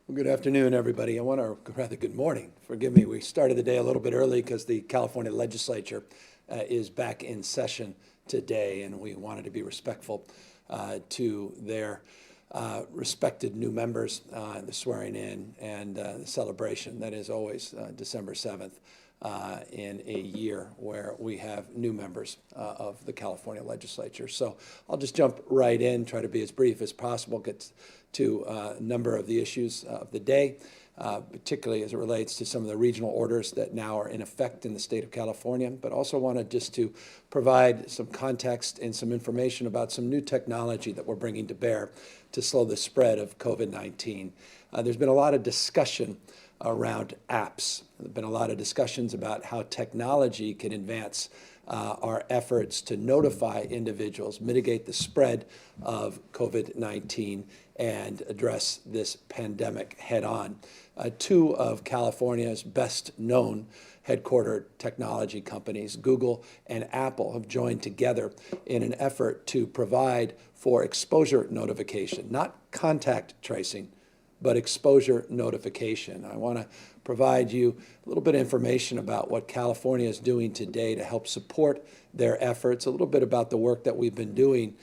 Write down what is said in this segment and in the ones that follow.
Well, good afternoon, everybody. Rather good morning. Forgive me, we started the day a little bit early because the California legislature is back in session today, and we wanted to be respectful to their respected new members, the swearing in and the celebration that is always December 7th in a year where we have new members of the California legislature. So I'll just jump right in, try to be as brief as possible, get to a number of the issues of the day, particularly as it relates to some of the regional orders that now are in effect in the state of California, but also wanted just to provide some context and some information about some new technology that we're bringing to bear to slow the spread of COVID-19. There's been a lot of discussion around apps. There have been a lot of discussions about how technology can advance our efforts to notify individuals, mitigate the spread of COVID-19, and address this pandemic head on. Two of California's best known headquartered technology companies, Google and Apple, have joined together in an effort to provide for exposure notification, not contact tracing, but exposure notification. I want to provide you a little bit of information about what California is doing today to help support their efforts, a little bit about the work that we've been doing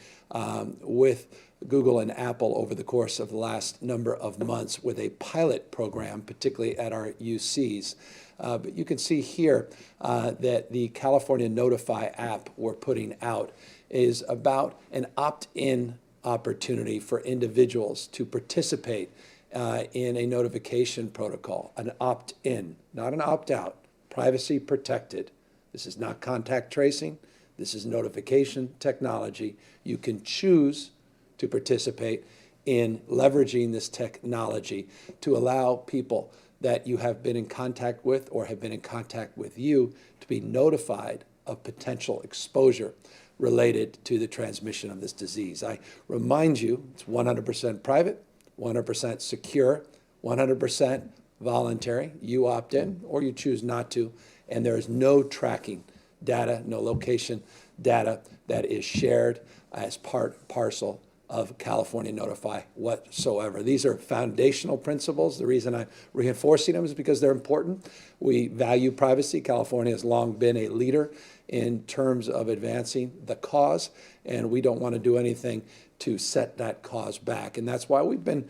with Google and Apple over the course of the last number of months with a pilot program, particularly at our UCs. But you can see here that the California Notify app we're putting out is about an opt-in opportunity for individuals to participate in a notification protocol, an opt-in, not an opt-out, privacy protected. This is not contact tracing. This is notification technology. You can choose to participate in leveraging this technology to allow people that you have been in contact with or have been in contact with you to be notified of potential exposure related to the transmission of this disease. I remind you, it's 100% private, 100% secure, 100% voluntary. You opt in or you choose not to, and there is no tracking data, no location data that is shared as parcel of California Notify whatsoever. These are foundational principles. The reason I'm reinforcing them is because they're important. We value privacy. California has long been a leader in terms of advancing the cause, and we don't want to do anything to set that cause back. And that's why we've been,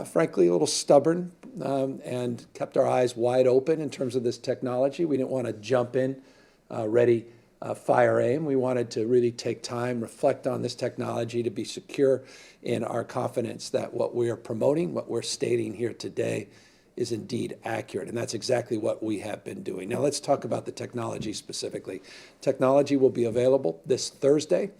frankly, a little stubborn and kept our eyes wide open in terms of this technology. We didn't want to jump in ready, fire aim. We wanted to really take time, reflect on this technology to be secure in our confidence that what we are promoting, what we're stating here today, is indeed accurate. And that's exactly what we have been doing. Now let's talk about the technology specifically. Technology will be available this Thursday.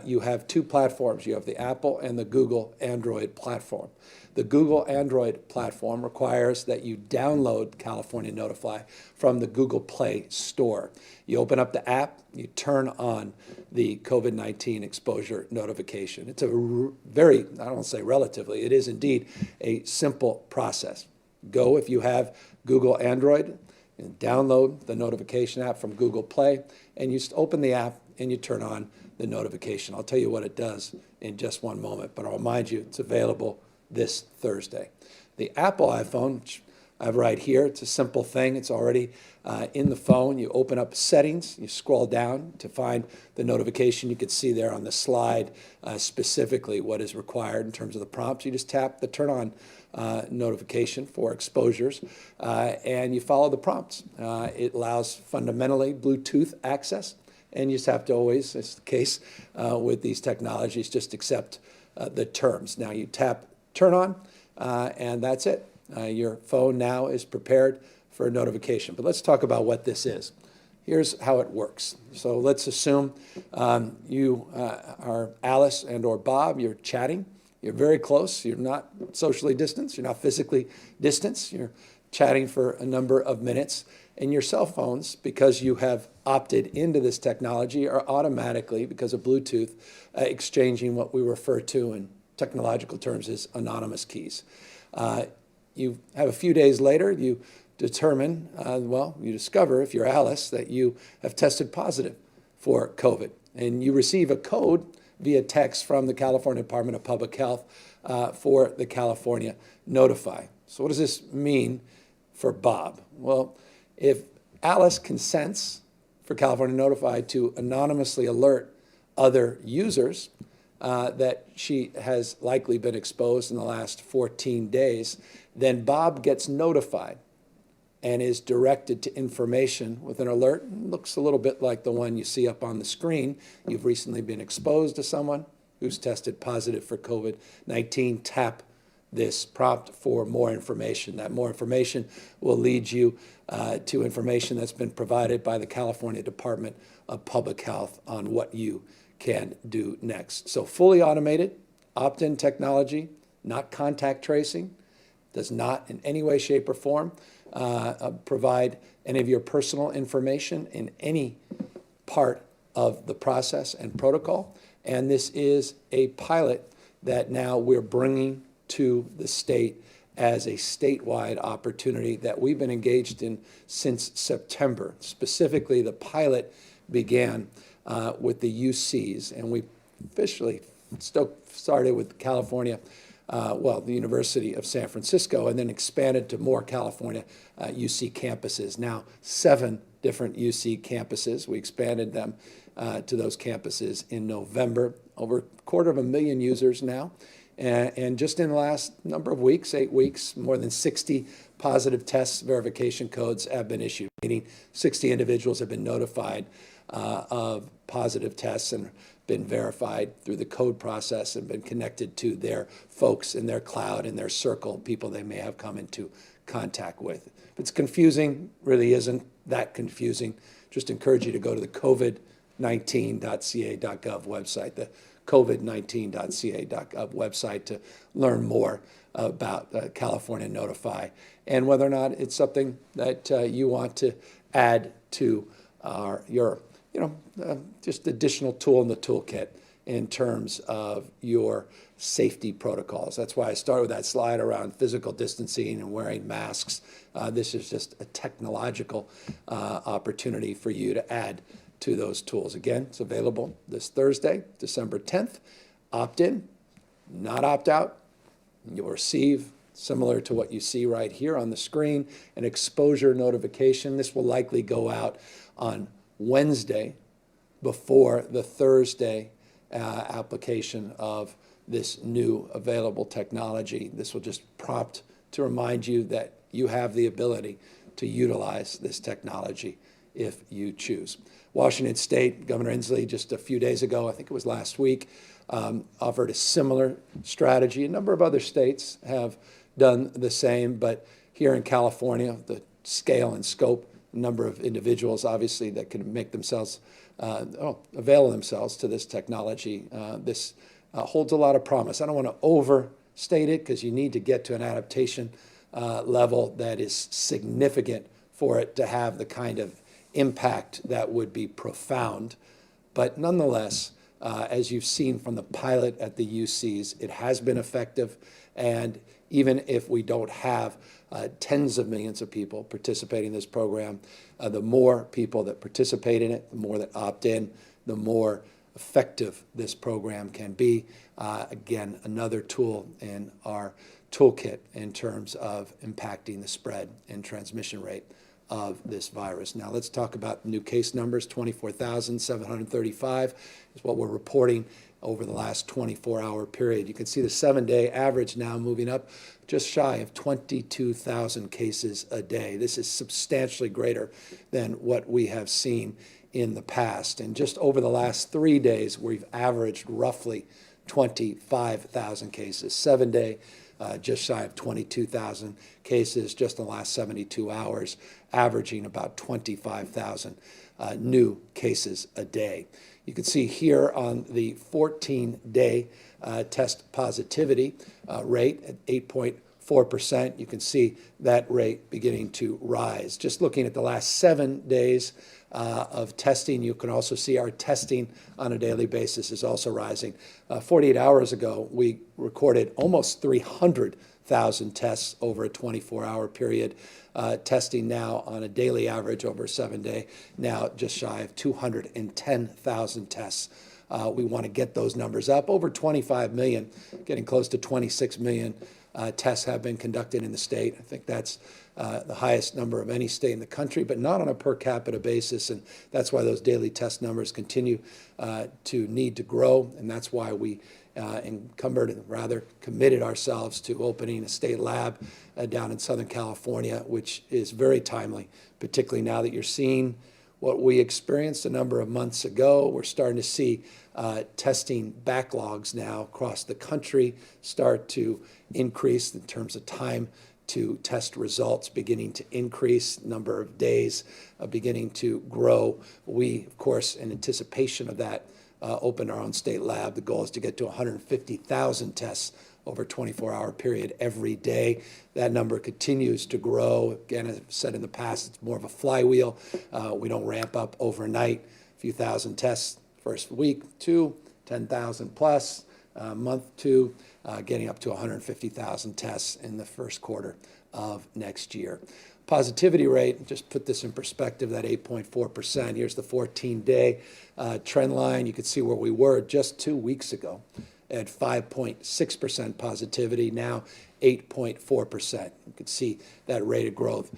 You have two platforms. You have the Apple and the Google Android platform. The Google Android platform requires that you download California Notify from the Google Play Store. You open up the app, you turn on the COVID-19 exposure notification. It's a very, I don't want to say relatively, it is indeed a simple process. Go, if you have Google Android, and download the notification app from Google Play, and you just open the app and you turn on the notification. I'll tell you what it does in just one moment, but I'll remind you it's available this Thursday. The Apple iPhone, which I have right here, it's a simple thing. It's already in the phone. You open up settings, you scroll down to find the notification. You can see there on the slide specifically what is required in terms of the prompts. You just tap the turn on notification for exposures and you follow the prompts. It allows fundamentally Bluetooth access, and you just have to always, it's the case with these technologies, just accept the terms. Now you tap turn on and that's it. Your phone now is prepared for a notification. But let's talk about what this is. Here's how it works. So let's assume you are Alice and or Bob. You're chatting. You're very close. You're not socially distanced. You're not physically distanced. You're chatting for a number of minutes. And your cell phones, because you have opted into this technology, are automatically, because of Bluetooth, exchanging what we refer to in technological terms as anonymous keys. You have a few days later, you determine, you discover, if you're Alice, that you have tested positive for COVID. And you receive a code via text from the California Department of Public Health for the California Notify. So what does this mean for Bob? Well, if Alice consents for California Notify to anonymously alert other users that she has likely been exposed in the last 14 days, then Bob gets notified and is directed to information with an alert. It looks a little bit like the one you see up on the screen. You've recently been exposed to someone who's tested positive for COVID-19. Tap this prompt for more information. That more information will lead you to information that's been provided by the California Department of Public Health on what you can do next. So fully automated, opt-in technology, not contact tracing, does not in any way, shape, or form provide any of your personal information in any part of the process and protocol. And this is a pilot that now we're bringing to the state as a statewide opportunity that we've been engaged in since September. Specifically, the pilot began with the UCs, and we officially started with California, the University of San Francisco, and then expanded to more California UC campuses. Now, 7 different UC campuses. We expanded them to those campuses in November. Over 250,000 users now. And just in the last number of weeks, 8 weeks, more than 60 positive test verification codes have been issued, meaning 60 individuals have been notified of positive tests and been verified through the code process and been connected to their folks in their cloud, in their circle, people they may have come into contact with. If it's confusing, really isn't that confusing. Just encourage you to go to the covid19.ca.gov website, the covid19.ca.gov website to learn more about California Notify and whether or not it's something that you want to add to your just additional tool in the toolkit in terms of your safety protocols. That's why I started with that slide around physical distancing and wearing masks. This is just a technological opportunity for you to add to those tools. Again, it's available this Thursday, December 10th. Opt in, not opt out. You'll receive, similar to what you see right here on the screen, an exposure notification. This will likely go out on Wednesday before the Thursday application of this new available technology. This will just prompt to remind you that you have the ability to utilize this technology if you choose. Washington State, Governor Inslee, just a few days ago, I think it was last week, offered a similar strategy. A number of other states have done the same, but here in California, the scale and scope, number of individuals, obviously, that can make themselves, avail themselves to this technology. This holds a lot of promise. I don't want to overstate it because you need to get to an adaptation level that is significant for it to have the kind of impact that would be profound. But nonetheless, as you've seen from the pilot at the UCs, it has been effective. And even if we don't have tens of millions of people participating in this program, the more people that participate in it, the more that opt in, the more effective this program can be. Again, another tool in our toolkit in terms of impacting the spread and transmission rate of this virus. Now let's talk about new case numbers. 24,735 is what we're reporting over the last 24-hour period. You can see the 7-day average now moving up just shy of 22,000 cases a day. This is substantially greater than what we have seen in the past. And just over the last 3 days, we've averaged roughly 25,000 cases. 7-day, just shy of 22,000 cases just in the last 72 hours, averaging about 25,000 new cases a day. You can see here on the 14-day test positivity rate at 8.4%. You can see that rate beginning to rise. Just looking at the last 7 days of testing, you can also see our testing on a daily basis is also rising. 48 hours ago, we recorded almost 300,000 tests over a 24-hour period. Testing now on a daily average over a 7-day, now just shy of 210,000 tests We want to get those numbers up. Over 25 million, getting close to 26 million tests have been conducted in the state. I think that's the highest number of any state in the country, but not on a per capita basis. And that's why those daily test numbers continue to need to grow. And that's why we committed ourselves to opening a state lab down in Southern California, which is very timely, particularly now that you're seeing what we experienced a number of months ago. We're starting to see testing backlogs now across the country start to increase in terms of time to test results, beginning to increase, number of days beginning to grow. We, of course, in anticipation of that, opened our own state lab. The goal is to get to 150,000 tests over a 24-hour period every day. That number continues to grow. Again, as I've said in the past, it's more of a flywheel. We don't ramp up overnight. A few thousand tests first week, 10,000 plus, month 2, getting up to 150,000 tests in the first quarter of next year. Positivity rate, just put this in perspective, that 8.4%. Here's the 14-day trend line. You can see where we were just 2 weeks ago at 5.6% positivity, now 8.4%. You can see that rate of growth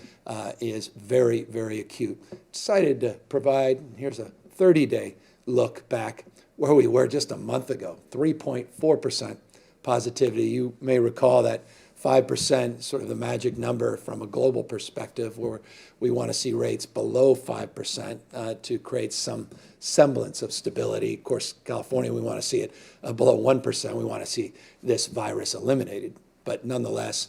is very, very acute. Decided to provide, here's a 30-day look back where we were just a month ago, 3.4% positivity. You may recall that 5%, sort of the magic number from a global perspective, where we want to see rates below 5% to create some semblance of stability. Of course, California, we want to see it below 1%. We want to see this virus eliminated. But nonetheless,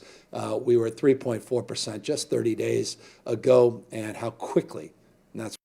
we were at 3.4% just 30 days ago, and how quickly, and that's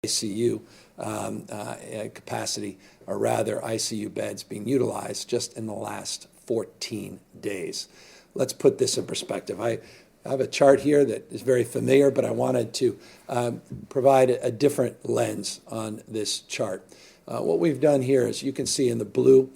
ICU capacity, or rather ICU beds being utilized just in the last 14 days. Let's put this in perspective. I have a chart here that is very familiar, but I wanted to provide a different lens on this chart. What we've done here is, you can see in the blue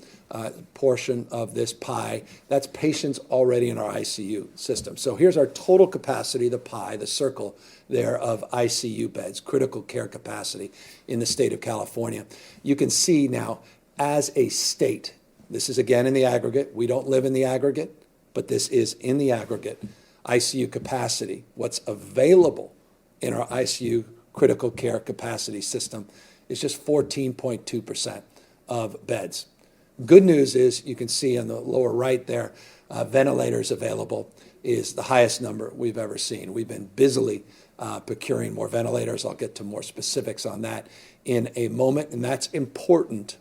portion of this pie, that's patients already in our ICU system. So here's our total capacity, the pie, the circle there, of ICU beds, critical care capacity in the state of California. You can see now, as a state, this is again in the aggregate. We don't live in the aggregate, but this is in the aggregate. ICU capacity, what's available in our ICU critical care capacity system, is just 14.2% of beds. Good news is, you can see on the lower right there, ventilators available is the highest number we've ever seen. We've been busily procuring more ventilators. I'll get to more specifics on that in a moment, and that's important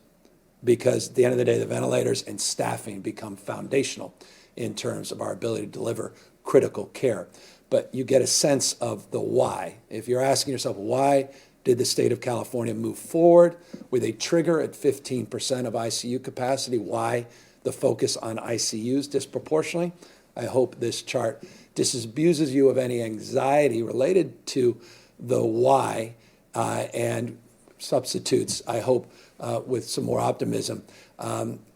because at the end of the day, the ventilators and staffing become foundational in terms of our ability to deliver critical care. But you get a sense of the why. If you're asking yourself, why did the state of California move forward with a trigger at 15% of ICU capacity? Why the focus on ICUs disproportionately? I hope this chart disabuses you of any anxiety related to the why and substitutes, I hope, with some more optimism,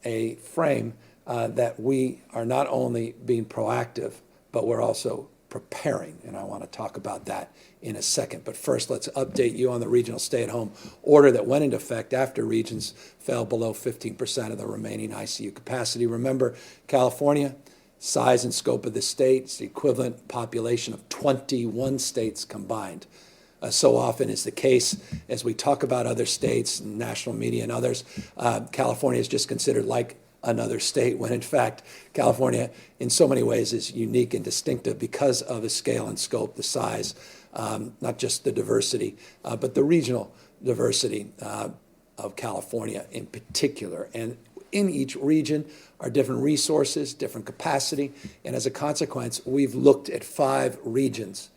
a frame that we are not only being proactive, but we're also preparing, and I want to talk about that in a second. But first, let's update you on the regional stay-at-home order that went into effect after regions fell below 15% of the remaining ICU capacity. Remember, California, size and scope of the state, it's the equivalent population of 21 states combined. So often is the case, as we talk about other states, national media and others, California is just considered like another state, when in fact California in so many ways is unique and distinctive because of the scale and scope, the size, not just the diversity, but the regional diversity of California in particular. And in each region are different resources, different capacity, and as a consequence, we've looked at 5 regions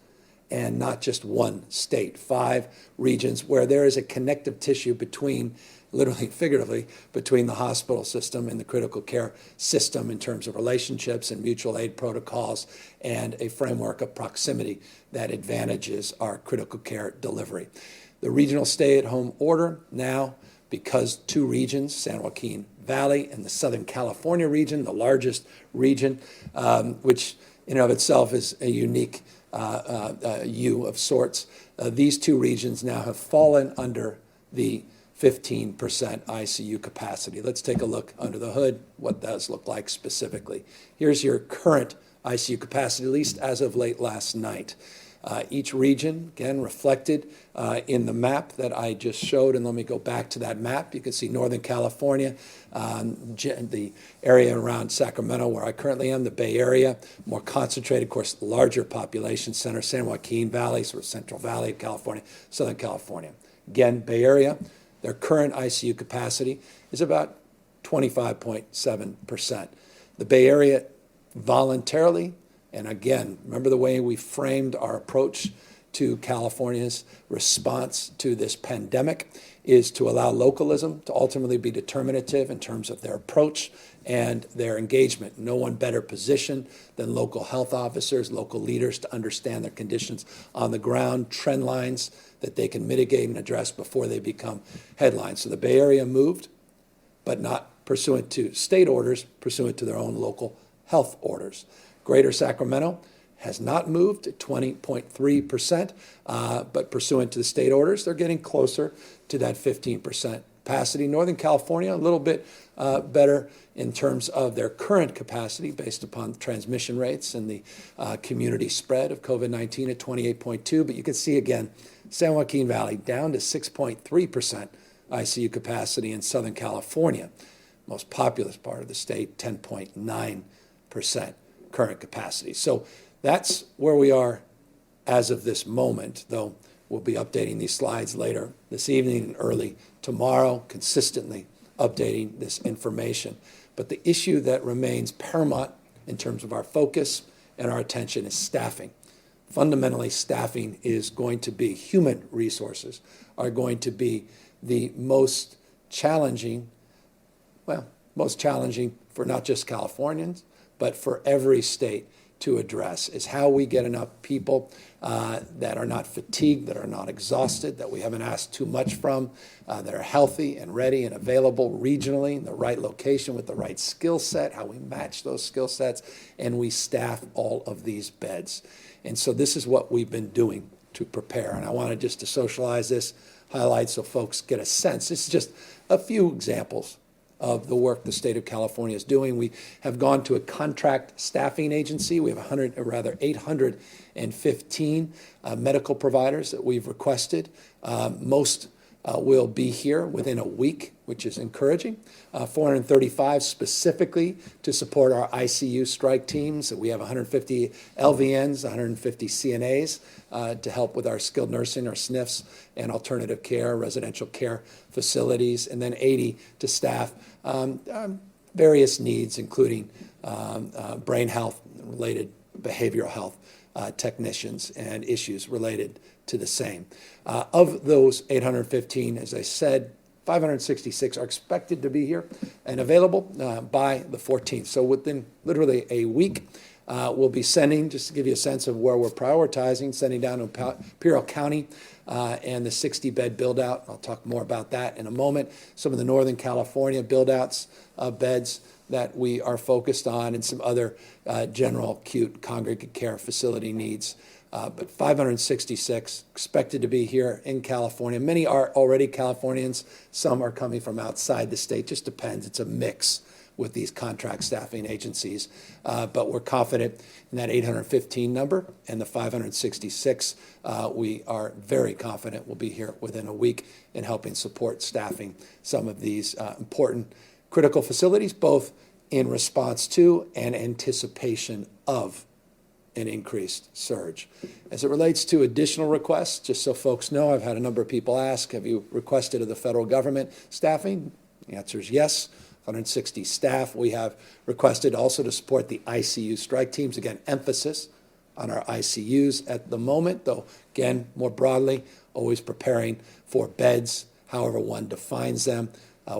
and not just one state, 5 regions where there is a connective tissue between, literally and figuratively, between the hospital system and the critical care system in terms of relationships and mutual aid protocols and a framework of proximity that advantages our critical care delivery. The regional stay-at-home order now, because 2 regions, San Joaquin Valley and the Southern California region, the largest region, which in and of itself is a unique U of sorts, these 2 regions now have fallen under the 15% ICU capacity. Let's take a look under the hood, what does look like specifically. Here's your current ICU capacity, at least as of late last night. Each region, again, reflected in the map that I just showed, and let me go back to that map. You can see Northern California, the area around Sacramento where I currently am, the Bay Area, more concentrated, of course, larger population center, San Joaquin Valley, sort of Central Valley of California, Southern California. Again, Bay Area, their current ICU capacity is about 25.7%. The Bay Area voluntarily, and again, remember the way we framed our approach to California's response to this pandemic is to allow localism to ultimately be determinative in terms of their approach and their engagement. No one better positioned than local health officers, local leaders to understand their conditions on the ground, trend lines that they can mitigate and address before they become headlines. So the Bay Area moved, but not pursuant to state orders, pursuant to their own local health orders. Greater Sacramento has not moved at 20.3%, but pursuant to the state orders, they're getting closer to that 15% capacity. Northern California, a little bit better in terms of their current capacity based upon transmission rates and the community spread of COVID-19 at 28.2%. But you can see again, San Joaquin Valley down to 6.3% ICU capacity in Southern California, most populous part of the state, 10.9% current capacity. So that's where we are as of this moment, though we'll be updating these slides later this evening and early tomorrow, consistently updating this information. But the issue that remains paramount in terms of our focus and our attention is staffing. fundamentally staffing is going to be, human resources are going to be the most challenging, well, most challenging for not just Californians, but for every state to address, is how we get enough people that are not fatigued, that are not exhausted, that we haven't asked too much from, that are healthy and ready and available regionally in the right location with the right skill set, how we match those skill sets, and we staff all of these beds. And so this is what we've been doing to prepare. And I wanted just to socialize this, highlight so folks get a sense. This is just a few examples of the work the state of California is doing. We have gone to a contract staffing agency. We have 815 medical providers that we've requested. Most will be here within a week, which is encouraging. 435 specifically to support our ICU strike teams. We have 150 LVNs, 150 CNAs to help with our skilled nursing, our SNFs, and alternative care, residential care facilities, and then 80 to staff various needs, including brain health related behavioral health technicians and issues related to the same. Of those 815, as I said, 566 are expected to be here and available by the 14th. So within literally a week, we'll be sending, just to give you a sense of where we're prioritizing, sending down to Imperial County and the 60-bed build-out. I'll talk more about that in a moment. Some of the Northern California build-outs of beds that we are focused on, and some other general acute congregate care facility needs. But 566 expected to be here in California. Many are already Californians. Some are coming from outside the state. Just depends. It's a mix with these contract staffing agencies. But we're confident in that 815 number, and the 566 we are very confident will be here within a week in helping support staffing some of these important critical facilities, both in response to and anticipation of an increased surge. As it relates to additional requests, just so folks know, I've had a number of people ask, have you requested of the federal government staffing? The answer is yes. 160 staff. We have requested also to support the ICU strike teams. Again, emphasis on our ICUs at the moment, though, again, more broadly, always preparing for beds, however one defines them,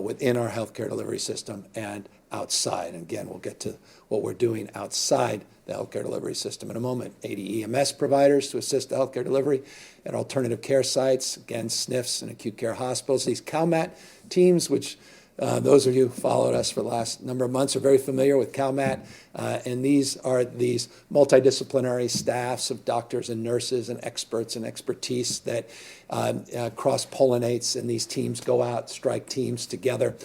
within our healthcare delivery system and outside. And again, we'll get to what we're doing outside the healthcare delivery system in a moment. 80 EMS providers to assist the healthcare delivery at alternative care sites, again, SNFs and acute care hospitals. These CalMat teams, which those of you who followed us for the last number of months are very familiar with CalMat, and these are these multidisciplinary staffs of doctors and nurses and experts and expertise that cross-pollinates, and these teams go out, strike teams together.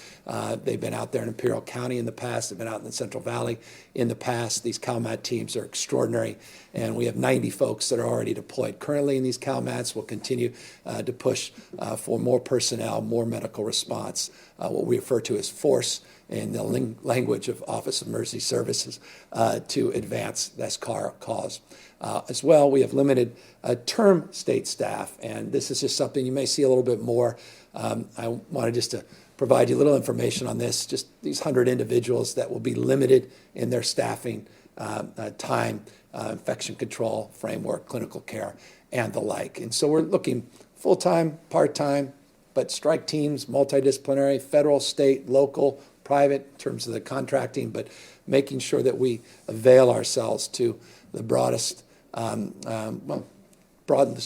They've been out there in Imperial County in the past. They've been out in the Central Valley in the past. These CalMat teams are extraordinary, and we have 90 folks that are already deployed currently in these CalMats. We'll continue to push for more personnel, more medical response, what we refer to as force in the language of Office of Emergency Services, to advance this cause. As well, we have limited term state staff, and this is just something you may see a little bit more. I wanted just to provide you a little information on this, just these 100 individuals that will be limited in their staffing time, infection control framework, clinical care, and the like. And so we're looking full-time, part-time, but strike teams, multidisciplinary, federal, state, local, private in terms of the contracting, but making sure that we avail ourselves to the broadest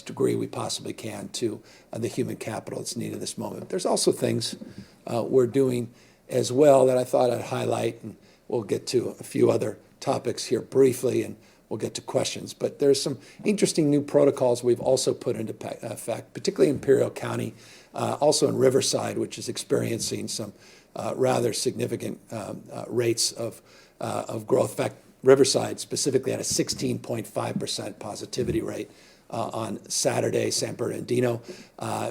degree we possibly can to the human capital that's needed at this moment. There's also things we're doing as well that I thought I'd highlight, and we'll get to a few other topics here briefly, and we'll get to questions. But there's some interesting new protocols we've also put into effect, particularly in Imperial County, also in Riverside, which is experiencing some rather significant rates of growth. In fact, Riverside specifically had a 16.5% positivity rate on Saturday. San Bernardino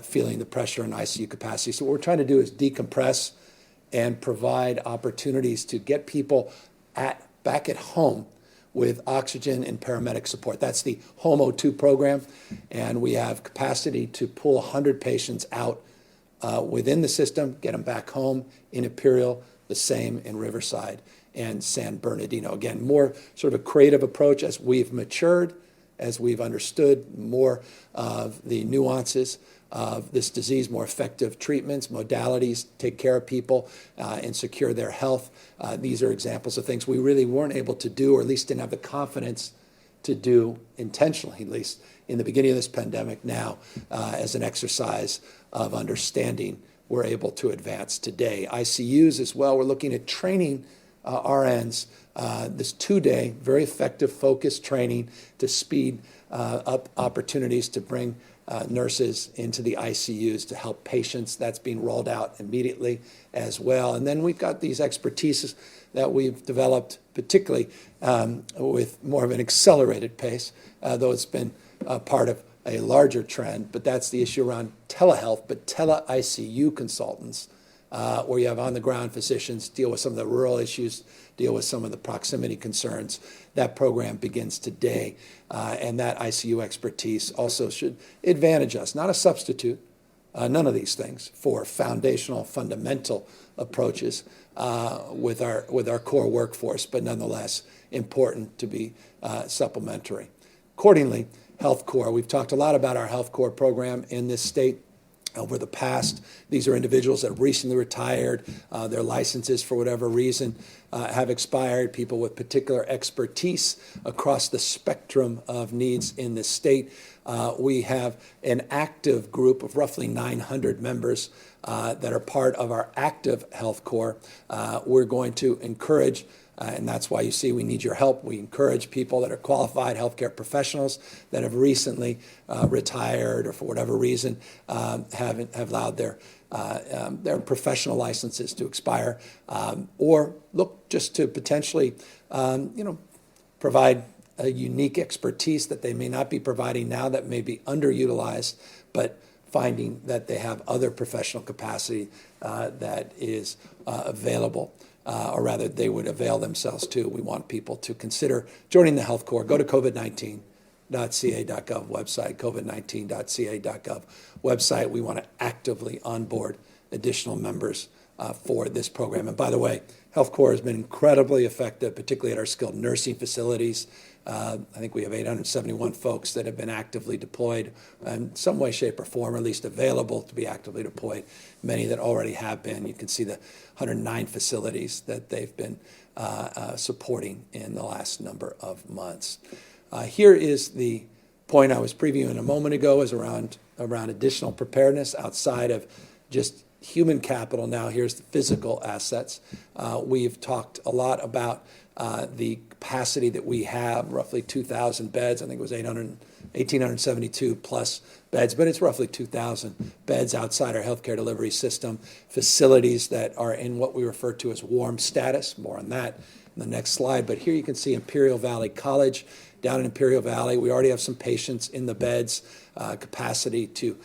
feeling the pressure on ICU capacity. So what we're trying to do is decompress and provide opportunities to get people back at home with oxygen and paramedic support. That's the Home O2 program, and we have capacity to pull 100 patients out within the system, get them back home in Imperial, the same in Riverside and San Bernardino. Again, more sort of a creative approach as we've matured as we've understood more of the nuances of this disease, more effective treatments, modalities, take care of people and secure their health. These are examples of things we really weren't able to do, or at least didn't have the confidence to do intentionally, at least in the beginning of this pandemic. Now, as an exercise of understanding, we're able to advance today. ICUs as well, we're looking at training RNs, this 2-day, very effective, focused training to speed up opportunities to bring nurses into the ICUs to help patients. That's being rolled out immediately as well. And then we've got these expertises that we've developed, particularly with more of an accelerated pace, though it's been part of a larger trend. But that's the issue around telehealth, but tele-ICU consultants, where you have on-the-ground physicians deal with some of the rural issues, deal with some of the proximity concerns. That program begins today, and that ICU expertise also should advantage us, not a substitute, none of these things, for foundational, fundamental approaches with our core workforce, but nonetheless important to be supplementary. Accordingly, Health Corps, we've talked a lot about our Health Corps program in this state over the past. These are individuals that have recently retired. Their licenses, for whatever reason, have expired. People with particular expertise across the spectrum of needs in this state. We have an active group of roughly 900 members that are part of our active Health Corps. We're going to encourage, and that's why you see we need your help. We encourage people that are qualified healthcare professionals that have recently retired or for whatever reason have allowed their professional licenses to expire, or look just to potentially provide a unique expertise that they may not be providing now, that may be underutilized, but finding that they have other professional capacity that is available. Or rather, they would avail themselves to. We want people to consider joining the Health Corps. Go to covid19.ca.gov website, covid19.ca.gov website. We want to actively onboard additional members for this program. And by the way, Health Corps has been incredibly effective, particularly at our skilled nursing facilities. I think we have 871 folks that have been actively deployed in some way, shape, or form, or at least available to be actively deployed. Many that already have been. You can see the 109 facilities that they've been supporting in the last number of months. Here is the point I was previewing a moment ago, is around additional preparedness outside of just human capital. Now here's the physical assets. We've talked a lot about the capacity that we have, roughly 2,000 beds. I think it was 1,872 plus beds, but it's roughly 2,000 beds outside our healthcare delivery system, facilities that are in what we refer to as warm status. More on that in the next slide. But here you can see Imperial Valley College. Down in Imperial Valley, we already have some patients in the beds, capacity to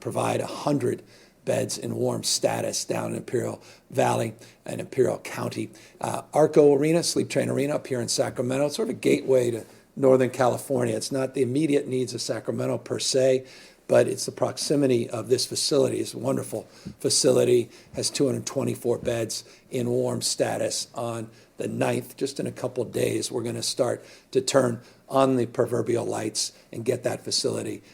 provide 100 beds in warm status down in Imperial Valley and Imperial County. Arco Arena, Sleep Train Arena up here in Sacramento, it's sort of a gateway to Northern California. It's not the immediate needs of Sacramento per se, but it's the proximity of this facility. It's a wonderful facility, has 224 beds in warm status. On the 9th, just in a couple of days, we're going to start to turn on the proverbial lights and get that facility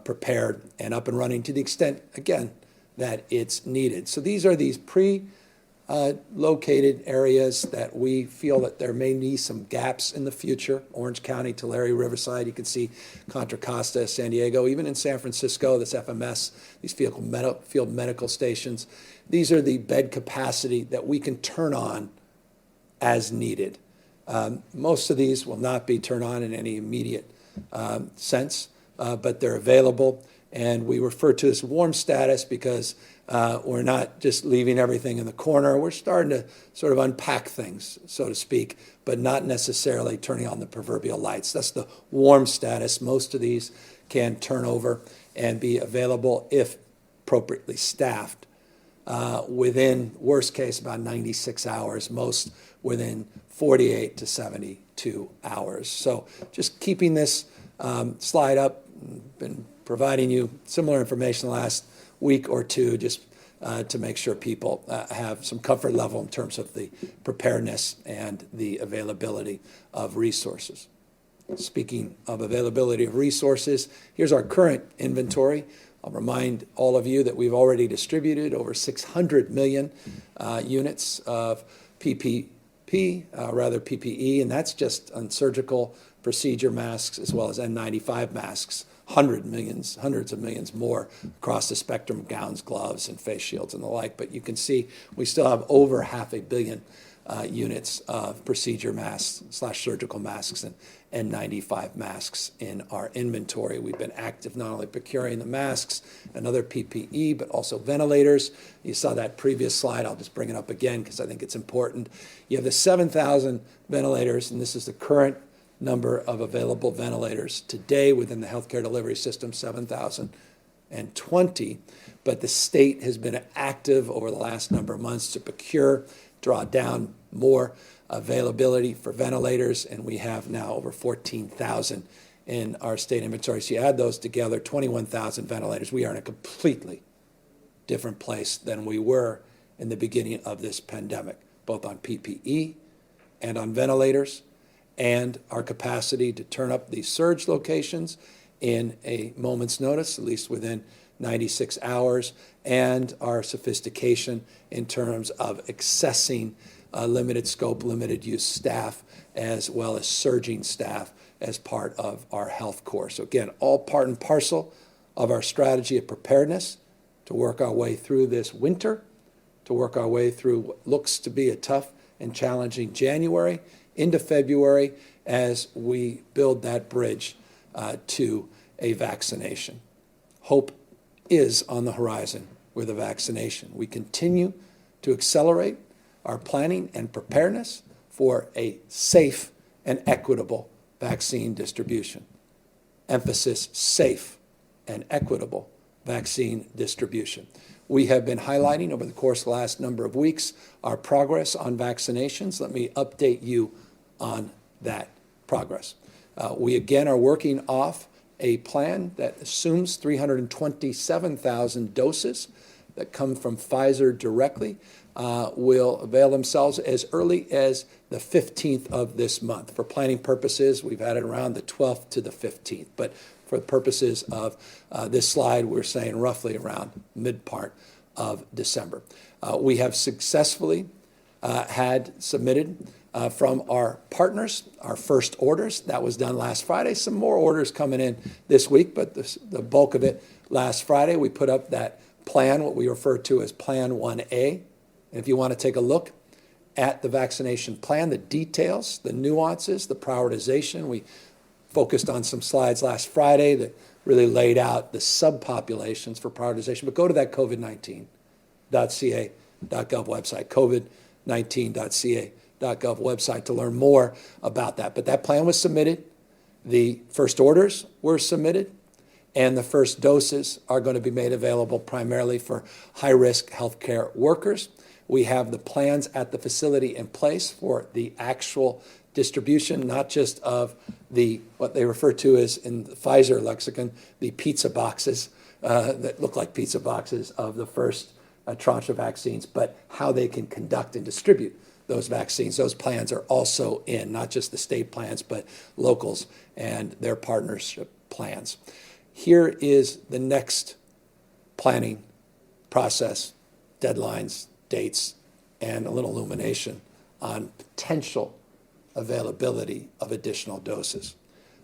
prepared and up and running to the extent, again, that it's needed. So these are these pre-located areas that we feel that there may be some gaps in the future. Orange County, Tulare, Riverside, you can see Contra Costa, San Diego, even in San Francisco, this FMS, these field medical stations. These are the bed capacity that we can turn on as needed. Most of these will not be turned on in any immediate sense, but they're available. And we refer to this warm status because we're not just leaving everything in the corner. We're starting to sort of unpack things, so to speak, but not necessarily turning on the proverbial lights. That's the warm status. Most of these can turn over and be available if appropriately staffed within, worst case, about 96 hours, most within 48 to 72 hours. So just keeping this slide up, been providing you similar information the last week or two, just to make sure people have some comfort level in terms of the preparedness and the availability of resources. Speaking of availability of resources, here's our current inventory. I'll remind all of you that we've already distributed over 600 million units of PPE, and that's just on surgical procedure masks as well as N95 masks. Hundreds of millions more across the spectrum of gowns, gloves, and face shields and the like. But you can see we still have over 500 million units of procedure masks / surgical masks and N95 masks in our inventory. We've been active not only procuring the masks and other PPE, but also ventilators. You saw that previous slide. I'll just bring it up again because I think it's important. You have the 7,000 ventilators, and this is the current number of available ventilators today within the healthcare delivery system, 7,020. But the state has been active over the last number of months to procure, draw down more availability for ventilators, and we have now over 14,000 in our state inventory. So you add those together, 21,000 ventilators. We are in a completely different place than we were in the beginning of this pandemic, both on PPE and on ventilators, and our capacity to turn up these surge locations in a moment's notice, at least within 96 hours, and our sophistication in terms of accessing limited scope, limited use staff, as well as surging staff as part of our health core. So again, all part and parcel of our strategy of preparedness to work our way through this winter, to work our way through what looks to be a tough and challenging January into February as we build that bridge to a vaccination. Hope is on the horizon with a vaccination. We continue to accelerate our planning and preparedness for a safe and equitable vaccine distribution. Emphasis, safe and equitable vaccine distribution. We have been highlighting over the course of the last number of weeks our progress on vaccinations. Let me update you on that progress. We again are working off a plan that assumes 327,000 doses that come from Pfizer directly will avail themselves as early as the 15th of this month. For planning purposes, we've had it around the 12th to the 15th, but for the purposes of this slide, we're saying roughly around mid-part of December. We have successfully had submitted from our partners our first orders. That was done last Friday. Some more orders coming in this week, but the bulk of it last Friday. We put up that plan, what we refer to as Plan 1A. And if you want to take a look at the vaccination plan, the details, the nuances, the prioritization, we focused on some slides last Friday that really laid out the subpopulations for prioritization. But go to that covid19.ca.gov website, covid19.ca.gov website to learn more about that. But that plan was submitted. The first orders were submitted, and the first doses are going to be made available primarily for high-risk healthcare workers. We have the plans at the facility in place for the actual distribution, not just of the what they refer to as, in the Pfizer lexicon, the pizza boxes that look like pizza boxes of the first tranche of vaccines, but how they can conduct and distribute those vaccines. Those plans are also in, not just the state plans, but locals and their partnership plans. Here is the next planning process, deadlines, dates, and a little illumination on potential availability of additional doses.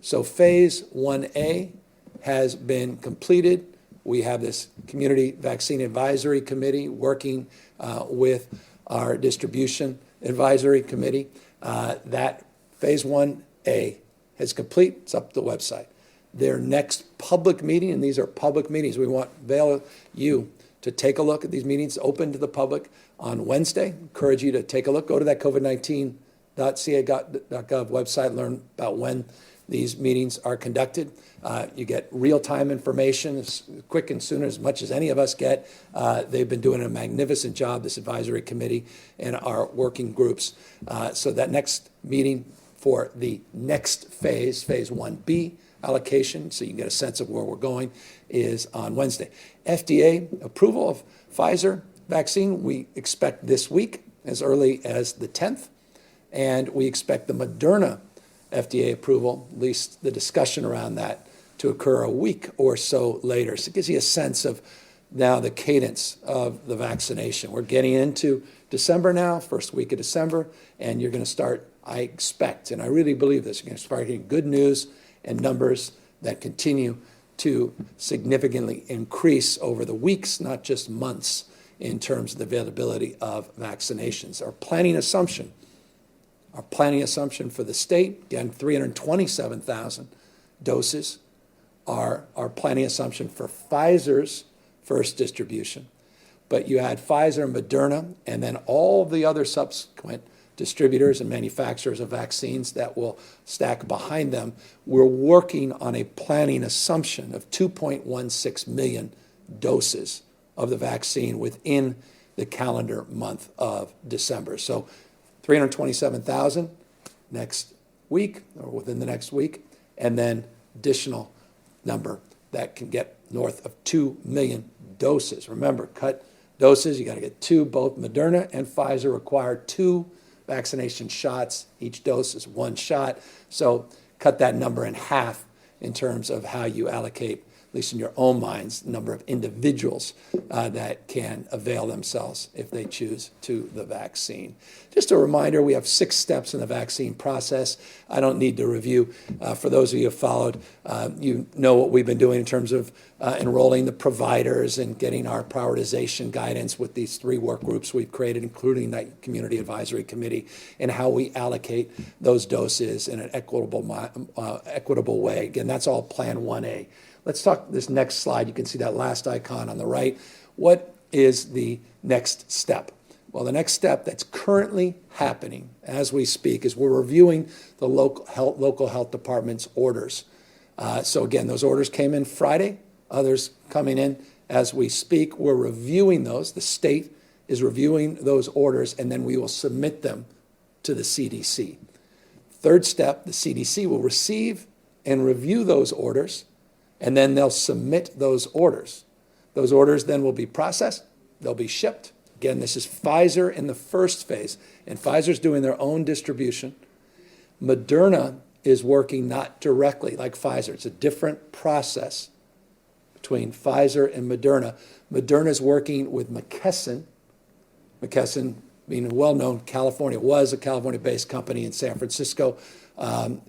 So phase 1A has been completed. We have this Community Vaccine Advisory Committee working with our Distribution Advisory Committee. That phase 1A is complete. It's up to the website. Their next public meeting, and these are public meetings, we want you to take a look at these meetings open to the public on Wednesday. Encourage you to take a look. Go to that covid19.ca.gov website, learn about when these meetings are conducted. You get real-time information as quick and soon as much as any of us get. They've been doing a magnificent job, this advisory committee and our working groups. So that next meeting for the next phase, phase 1B allocation, so you can get a sense of where we're going, is on Wednesday. FDA approval of Pfizer vaccine, we expect this week, as early as the 10th. And we expect the Moderna FDA approval, at least the discussion around that, to occur a week or so later. So it gives you a sense of now the cadence of the vaccination. We're getting into December now, first week of December, and you're going to start, I expect, and I really believe this, you're going to start getting good news and numbers that continue to significantly increase over the weeks, not just months, in terms of the availability of vaccinations. Our planning assumption for the state, again, 327,000 doses. Our planning assumption for Pfizer's first distribution. But you had Pfizer and Moderna, and then all the other subsequent distributors and manufacturers of vaccines that will stack behind them. We're working on a planning assumption of 2.16 million doses of the vaccine within the calendar month of December. So 327,000 next week, or within the next week, and then additional number that can get north of 2 million doses. Remember, cut doses, you got to get two. Both Moderna and Pfizer require 2 vaccination shots. Each dose is 1 shot. So cut that number in half in terms of how you allocate, at least in your own minds, the number of individuals that can avail themselves if they choose to the vaccine. Just a reminder, we have 6 steps in the vaccine process. I don't need to review. For those of you who have followed, you know what we've been doing in terms of enrolling the providers and getting our prioritization guidance with these 3 work groups we've created, including that Community Advisory Committee, and how we allocate those doses in an equitable way. Again, that's all Plan 1A. Let's talk this next slide. You can see that last icon on the right. What is the next step? Well, the next step that's currently happening as we speak is we're reviewing the local health department's orders. So again, those orders came in Friday, others coming in as we speak. We're reviewing those. The state is reviewing those orders, and then we will submit them to the CDC. Third step, the CDC will receive and review those orders, and then they'll submit those orders. Those orders then will be processed. They'll be shipped. Again, this is Pfizer in the first phase, and Pfizer's doing their own distribution. Moderna is working not directly like Pfizer. It's a different process between Pfizer and Moderna. Moderna is working with McKesson. McKesson, being a well-known was a California-based company in San Francisco.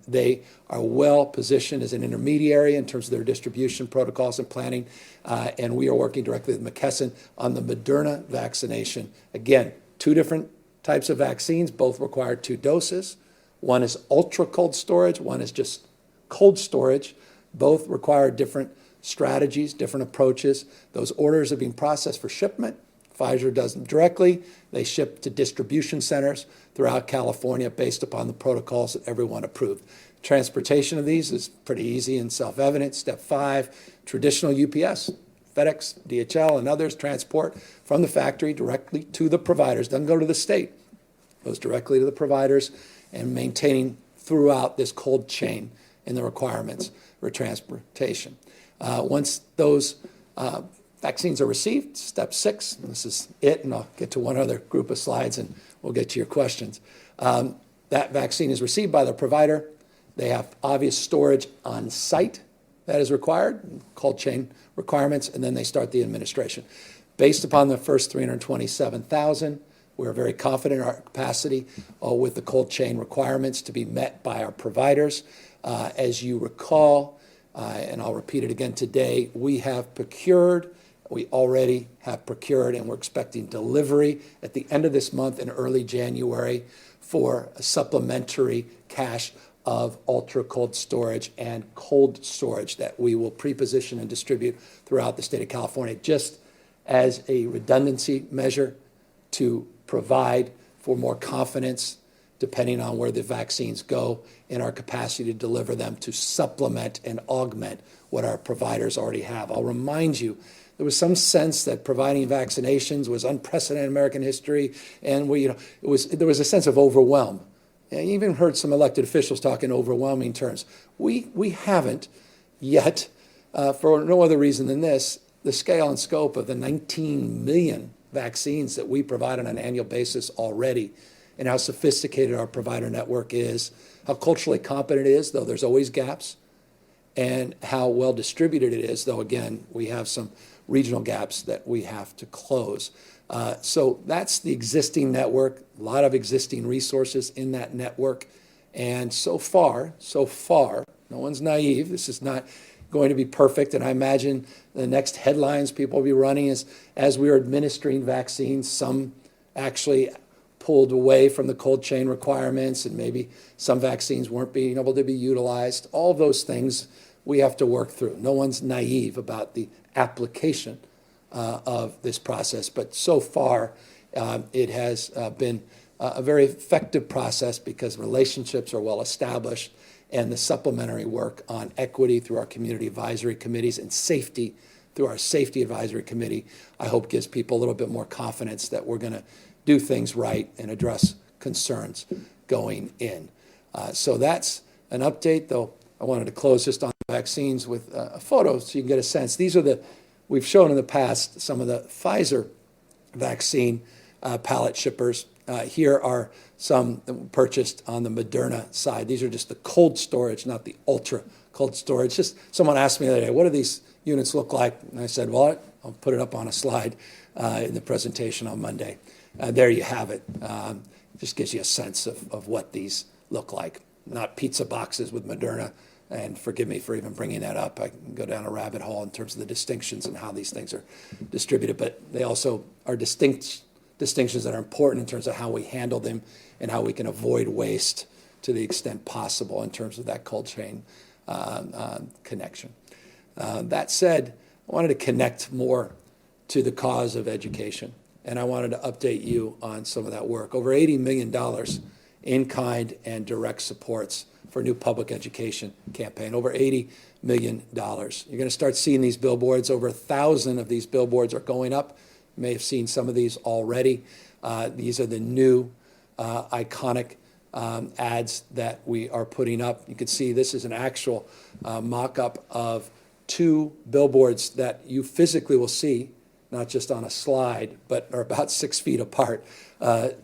They are well positioned as an intermediary in terms of their distribution protocols and planning, and we are working directly with McKesson on the Moderna vaccination. Again, 2 different types of vaccines, both require 2 doses. One is ultra cold storage, one is just cold storage. Both require different strategies, different approaches. Those orders are being processed for shipment. Pfizer does them directly. They ship to distribution centers throughout California based upon the protocols that everyone approved. Transportation of these is pretty easy and self-evident. Step 5, traditional UPS, FedEx, DHL, and others transport from the factory directly to the providers. Doesn't go to the state. Goes directly to the providers, and maintaining throughout this cold chain in the requirements for transportation. Once those vaccines are received, step 6, and this is it, and I'll get to one other group of slides and we'll get to your questions. That vaccine is received by the provider. They have obvious storage on site that is required, cold chain requirements, and then they start the administration. Based upon the first 327,000, we're very confident in our capacity with the cold chain requirements to be met by our providers. As you recall, and I'll repeat it again today, we already have procured, and we're expecting delivery at the end of this month in early January for a supplementary cache of ultra cold storage and cold storage that we will pre-position and distribute throughout the state of California, just as a redundancy measure to provide for more confidence depending on where the vaccines go in our capacity to deliver them, to supplement and augment what our providers already have. I'll remind you, there was some sense that providing vaccinations was unprecedented in American history, and there was a sense of overwhelm. And you even heard some elected officials talk in overwhelming terms. We haven't yet, for no other reason than this, the scale and scope of the 19 million vaccines that we provide on an annual basis already and how sophisticated our provider network is, how culturally competent it is, though there's always gaps, and how well distributed it is, though again, we have some regional gaps that we have to close. So that's the existing network, a lot of existing resources in that network. And so far, no one's naive. This is not going to be perfect. And I imagine the next headlines people will be running is, as we are administering vaccines, some actually pulled away from the cold chain requirements, and maybe some vaccines weren't being able to be utilized. All those things we have to work through. No one's naive about the application of this process, but so far it has been a very effective process because relationships are well established, and the supplementary work on equity through our community advisory committees and safety through our safety advisory committee, I hope gives people a little bit more confidence that we're going to do things right and address concerns going in. So that's an update, though I wanted to close just on vaccines with a photo so you can get a sense. These are we've shown in the past some of the Pfizer vaccine pallet shippers. Here are some that were purchased on the Moderna side. These are just the cold storage, not the ultra cold storage. Just someone asked me the other day, what do these units look like? And I said, well, I'll put it up on a slide in the presentation on Monday. There you have it. Just gives you a sense of what these look like. Not pizza boxes with Moderna. And forgive me for even bringing that up. I can go down a rabbit hole in terms of the distinctions and how these things are distributed. But they also are distinctions that are important in terms of how we handle them and how we can avoid waste to the extent possible in terms of that cold chain connection. That said, I wanted to connect more to the cause of education, and I wanted to update you on some of that work. Over $80 million in kind and direct supports for new public education campaign, over $80 million. You're going to start seeing these billboards. Over 1,000 of these billboards are going up. You may have seen some of these already. These are the new iconic ads that we are putting up. You can see this is an actual mock-up of 2 billboards that you physically will see, not just on a slide, but are about 6 feet apart.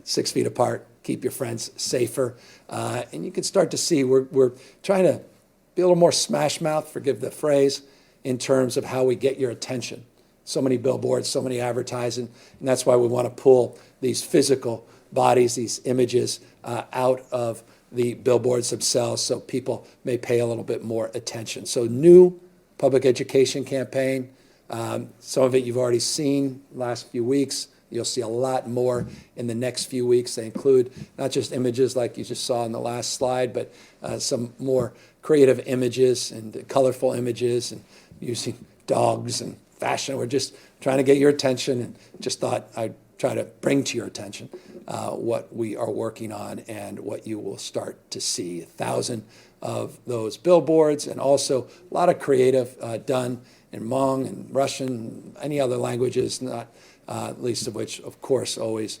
6 feet apart. Keep your friends safer. And you can start to see we're trying to be a little more smash mouth, forgive the phrase, in terms of how we get your attention. So many billboards, so many advertising, and that's why we want to pull these physical bodies, these images out of the billboards themselves so people may pay a little bit more attention. So new public education campaign. Some of it you've already seen last few weeks. You'll see a lot more in the next few weeks. They include not just images like you just saw in the last slide, but some more creative images and colorful images and using dogs and fashion. We're just trying to get your attention, and just thought I'd try to bring to your attention what we are working on and what you will start to see. 1,000 of those billboards, and also a lot of creative done in Hmong and Russian, any other languages, not least of which, of course, always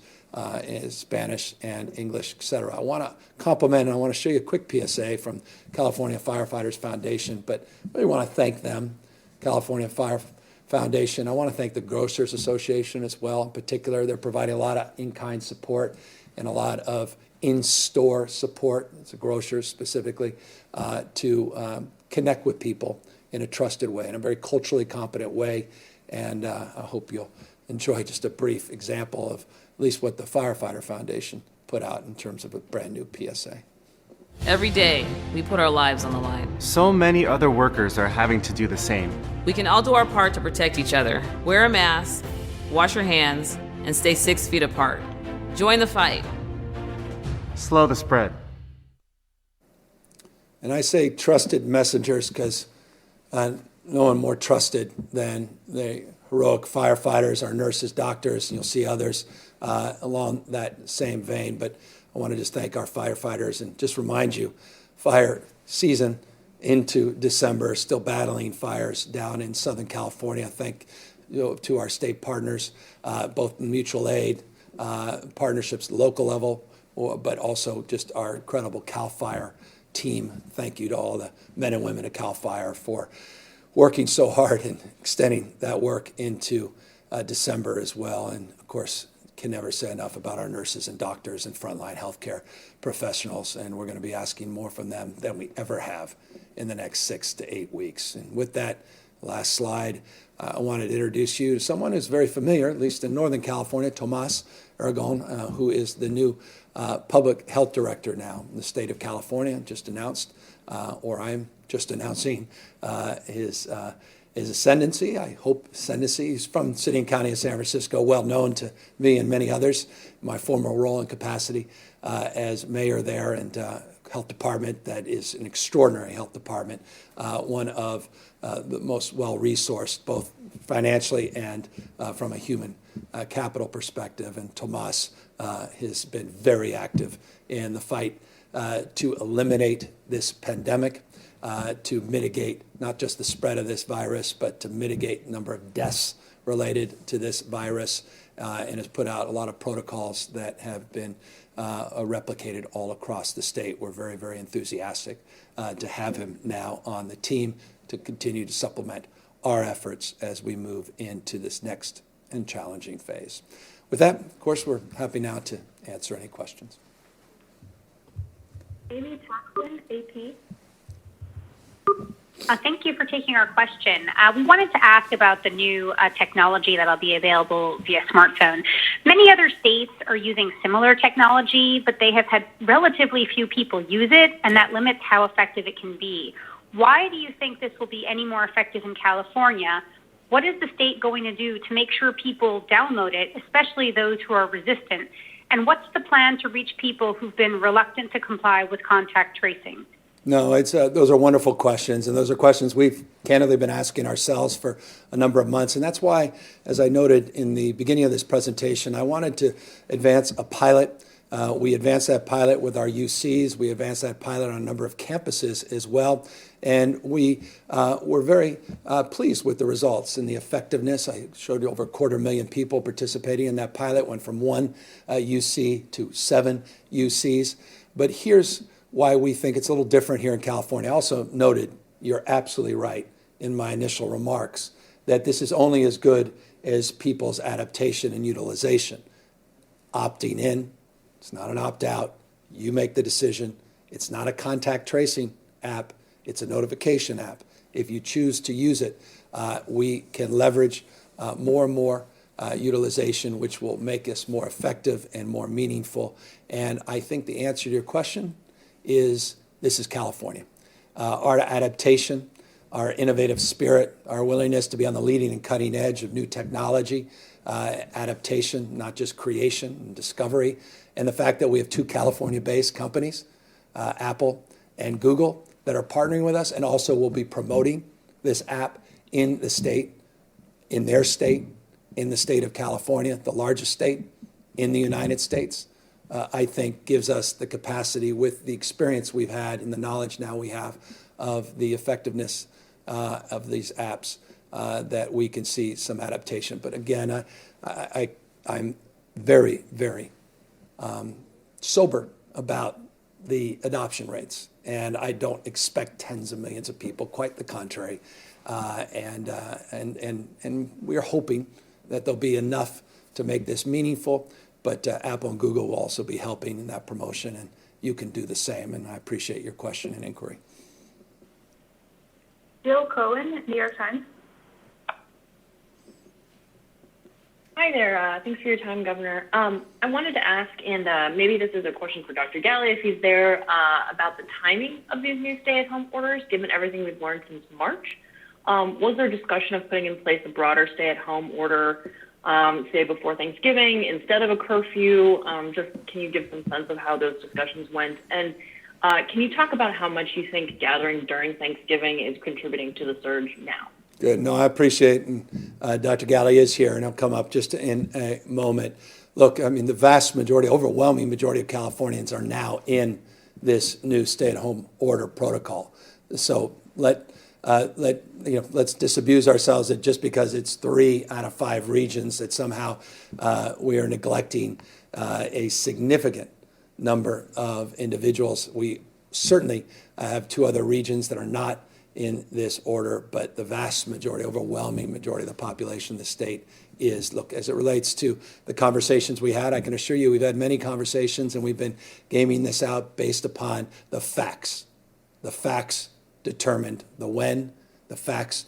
is Spanish and English, et cetera. I want to compliment, and I want to show you a quick PSA from California Firefighters Foundation, but I really want to thank them, California Fire Foundation. I want to thank the Grocers Association as well. In particular, they're providing a lot of in-kind support and a lot of in-store support, it's the grocers specifically, to connect with people in a trusted way, in a very culturally competent way. And I hope you'll enjoy just a brief example of at least what the Firefighter Foundation put out in terms of a brand new PSA. Every day, we put our lives on the line. So many other workers are having to do the same. We can all do our part to protect each other. Wear a mask, wash your hands, and stay 6 feet apart. Join the fight. Slow the spread. And I say trusted messengers because no one more trusted than the heroic firefighters, our nurses, doctors, and you'll see others along that same vein. But I want to just thank our firefighters and just remind you, fire season into December, still battling fires down in Southern California. Thank to our state partners, both mutual aid partnerships, local level, but also just our incredible CAL FIRE team. Thank you to all the men and women at CAL FIRE for working so hard and extending that work into December as well. And of course, can never say enough about our nurses and doctors and frontline healthcare professionals, and we're going to be asking more from them than we ever have in the next 6 to 8 weeks. And with that, last slide, I wanted to introduce you to someone who's very familiar, at least in Northern California, Tomas Aragon, who is the new public health director now in the state of California, just announced, or I'm just announcing his ascendancy, I hope ascendancy. He's from City and County of San Francisco, well known to me and many others, my former role and capacity as mayor there, and health department that is an extraordinary health department, one of the most well-resourced, both financially and from a human capital perspective. And Tomas has been very active in the fight to eliminate this pandemic, to mitigate not just the spread of this virus, but to mitigate the number of deaths related to this virus, and has put out a lot of protocols that have been replicated all across the state. We're very, very enthusiastic to have him now on the team to continue to supplement our efforts as we move into this next and challenging phase. With that, of course, we're happy now to answer any questions. Amy Paxton, AP. Thank you for taking our question. We wanted to ask about the new technology that'll be available via smartphone. Many other states are using similar technology, but they have had relatively few people use it, and that limits how effective it can be. Why do you think this will be any more effective in California? What is the state going to do to make sure people download it, especially those who are resistant? And what's the plan to reach people who've been reluctant to comply with contact tracing? No, those are wonderful questions, and those are questions we've candidly been asking ourselves for a number of months. And that's why, as I noted in the beginning of this presentation, I wanted to advance a pilot. We advanced that pilot with our UCs. We advanced that pilot on a number of campuses as well. And we were very pleased with the results and the effectiveness. I showed you over 250,000 people participating in that pilot, went from 1 UC to 7 UCs. But here's why we think it's a little different here in California. I also noted, you're absolutely right in my initial remarks, that this is only as good as people's adaptation and utilization. Opting in, it's not an opt-out. You make the decision. It's not a contact tracing app. It's a notification app. If you choose to use it, we can leverage more and more utilization, which will make us more effective and more meaningful. And I think the answer to your question is this is California. Our adaptation, our innovative spirit, our willingness to be on the leading and cutting edge of new technology, adaptation, not just creation and discovery, and the fact that we have 2 California-based companies, Apple and Google, that are partnering with us and also will be promoting this app in the state, in their state, in the state of California, the largest state in the United States, I think gives us the capacity, with the experience we've had and the knowledge now we have of the effectiveness of these apps, that we can see some adaptation. But again, I'm very, very sober about the adoption rates, and I don't expect tens of millions of people, quite the contrary. And we're hoping that there'll be enough to make this meaningful. But Apple and Google will also be helping in that promotion, and you can do the same. And I appreciate your question and inquiry. Jill Cohen, New York Times. Hi there. Thanks for your time, Governor. I wanted to ask, and maybe this is a question for Dr. Galley, if he's there, about the timing of these new stay-at-home orders, given everything we've learned since March. Was there discussion of putting in place a broader stay-at-home order, say before Thanksgiving instead of a curfew? Just can you give some sense of how those discussions went? And can you talk about how much you think gatherings during Thanksgiving is contributing to the surge now? Good. No, I appreciate it. And Dr. Galley is here, and he'll come up just in a moment. Look, I mean, the vast majority, overwhelming majority of Californians are now in this new stay-at-home order protocol. So let's disabuse ourselves that just because it's 3 out of 5 regions that somehow we are neglecting a significant number of individuals. We certainly have 2 other regions that are not in this order, but the vast majority, overwhelming majority of the population of the state is. Look, as it relates to the conversations we had, I can assure you we've had many conversations, and we've been gaming this out based upon the facts. The facts determined the when. The facts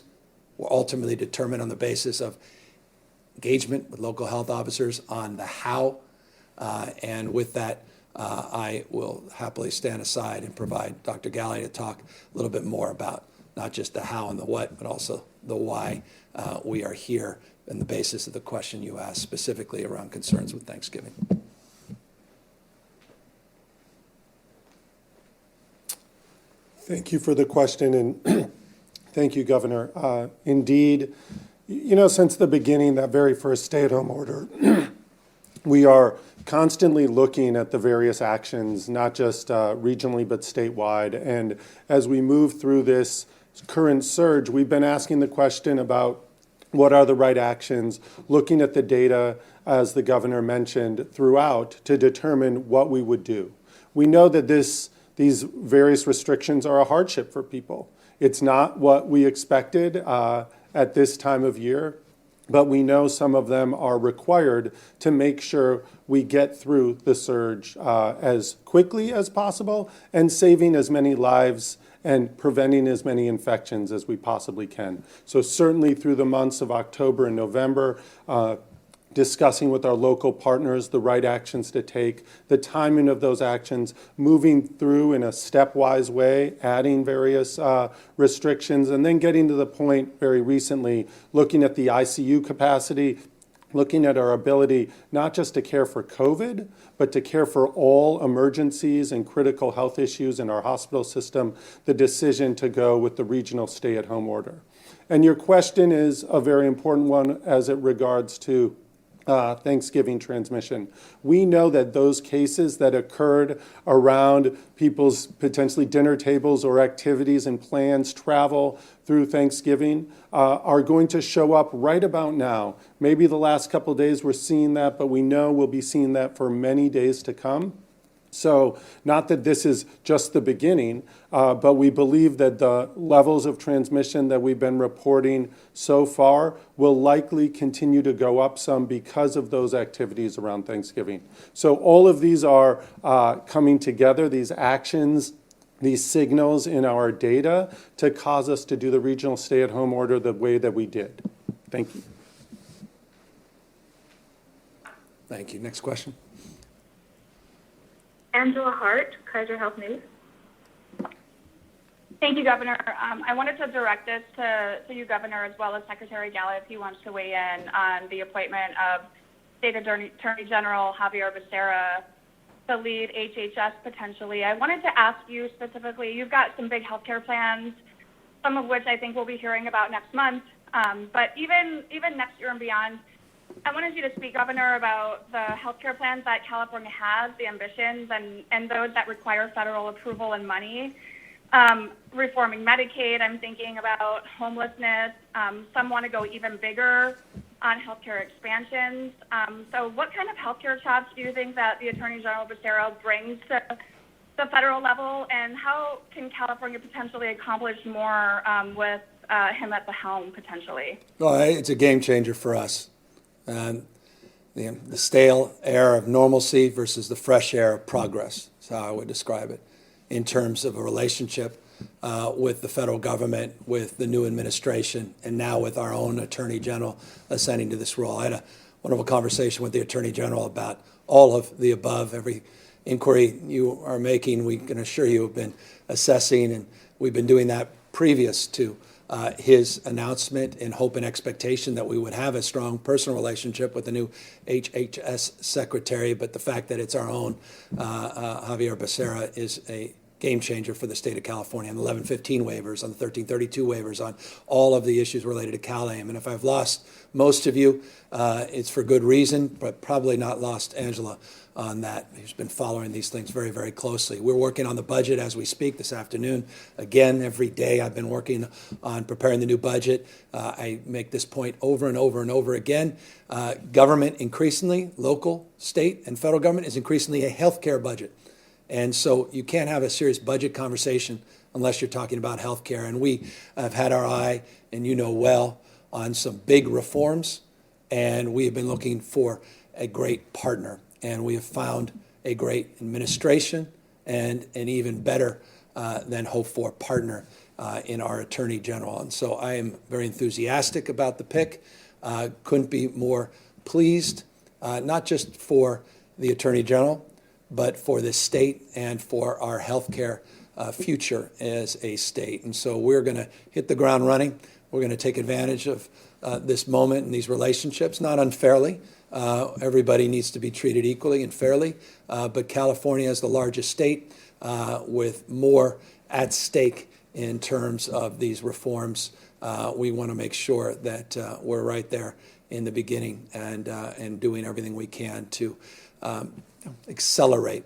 were ultimately determined on the basis of engagement with local health officers on the how. And with that, I will happily stand aside and provide Dr. Galley to talk a little bit more about not just the how and the what, but also the why we are here and the basis of the question you asked specifically around concerns with Thanksgiving. Thank you for the question, and thank you, Governor. Indeed, since the beginning, that very first stay-at-home order, we are constantly looking at the various actions, not just regionally, but statewide. And as we move through this current surge, we've been asking the question about what are the right actions, looking at the data, as the governor mentioned, throughout to determine what we would do. We know that these various restrictions are a hardship for people. It's not what we expected at this time of year, but we know some of them are required to make sure we get through the surge as quickly as possible and saving as many lives and preventing as many infections as we possibly can. So certainly through the months of October and November, discussing with our local partners the right actions to take, the timing of those actions, moving through in a stepwise way, adding various restrictions, and then getting to the point very recently, looking at the ICU capacity, looking at our ability not just to care for COVID, but to care for all emergencies and critical health issues in our hospital system, the decision to go with the regional stay-at-home order. And your question is a very important one as it regards to Thanksgiving transmission. We know that those cases that occurred around people's potentially dinner tables or activities and plans, travel through Thanksgiving, are going to show up right about now. Maybe the last couple of days we're seeing that, but we know we'll be seeing that for many days to come. So not that this is just the beginning, but we believe that the levels of transmission that we've been reporting so far will likely continue to go up some because of those activities around Thanksgiving. So all of these are coming together, these actions, these signals in our data to cause us to do the regional stay-at-home order the way that we did. Thank you. Thank you. Next question. Angela Hart, Kaiser Health News. Thank you, Governor. I wanted to direct this to you, Governor, as well as Secretary Galley, if he wants to weigh in on the appointment of State Attorney General Javier Becerra to lead HHS potentially. I wanted to ask you specifically, you've got some big healthcare plans, some of which I think we'll be hearing about next month, but even next year and beyond, I wanted you to speak, Governor, about the healthcare plans that California has, the ambitions, and those that require federal approval and money. Reforming Medicaid, I'm thinking about homelessness. Some want to go even bigger on healthcare expansions. So what kind of healthcare chops do you think that the Attorney General Becerra brings to the federal level, and how can California potentially accomplish more with him at the helm potentially? Well, it's a game changer for us. The stale air of normalcy versus the fresh air of progress is how I would describe it in terms of a relationship with the federal government, with the new administration, and now with our own Attorney General ascending to this role. I had a wonderful conversation with the Attorney General about all of the above. Every inquiry you are making, we can assure you have been assessing, and we've been doing that previous to his announcement in hope and expectation that we would have a strong personal relationship with the new HHS secretary. But the fact that it's our own Javier Becerra is a game changer for the state of California on the 1115 waivers, on the 1332 waivers, on all of the issues related to CalAIM. And if I've lost most of you, it's for good reason, but probably not lost Angela on that, who's been following these things very, very closely. We're working on the budget as we speak this afternoon. Again, every day I've been working on preparing the new budget. I make this point over and over and over again. Government increasingly, local, state, and federal government is increasingly a healthcare budget. And so you can't have a serious budget conversation unless you're talking about healthcare. And we have had our eye, and you know well, on some big reforms and we have been looking for a great partner. And we have found a great administration and an even better than hoped for partner in our Attorney General. And so I am very enthusiastic about the pick. Couldn't be more pleased, not just for the Attorney General, but for this state and for our healthcare future as a state. And so we're going to hit the ground running. We're going to take advantage of this moment and these relationships, not unfairly. Everybody needs to be treated equally and fairly, but California is the largest state with more at stake in terms of these reforms. We want to make sure that we're right there in the beginning and doing everything we can to accelerate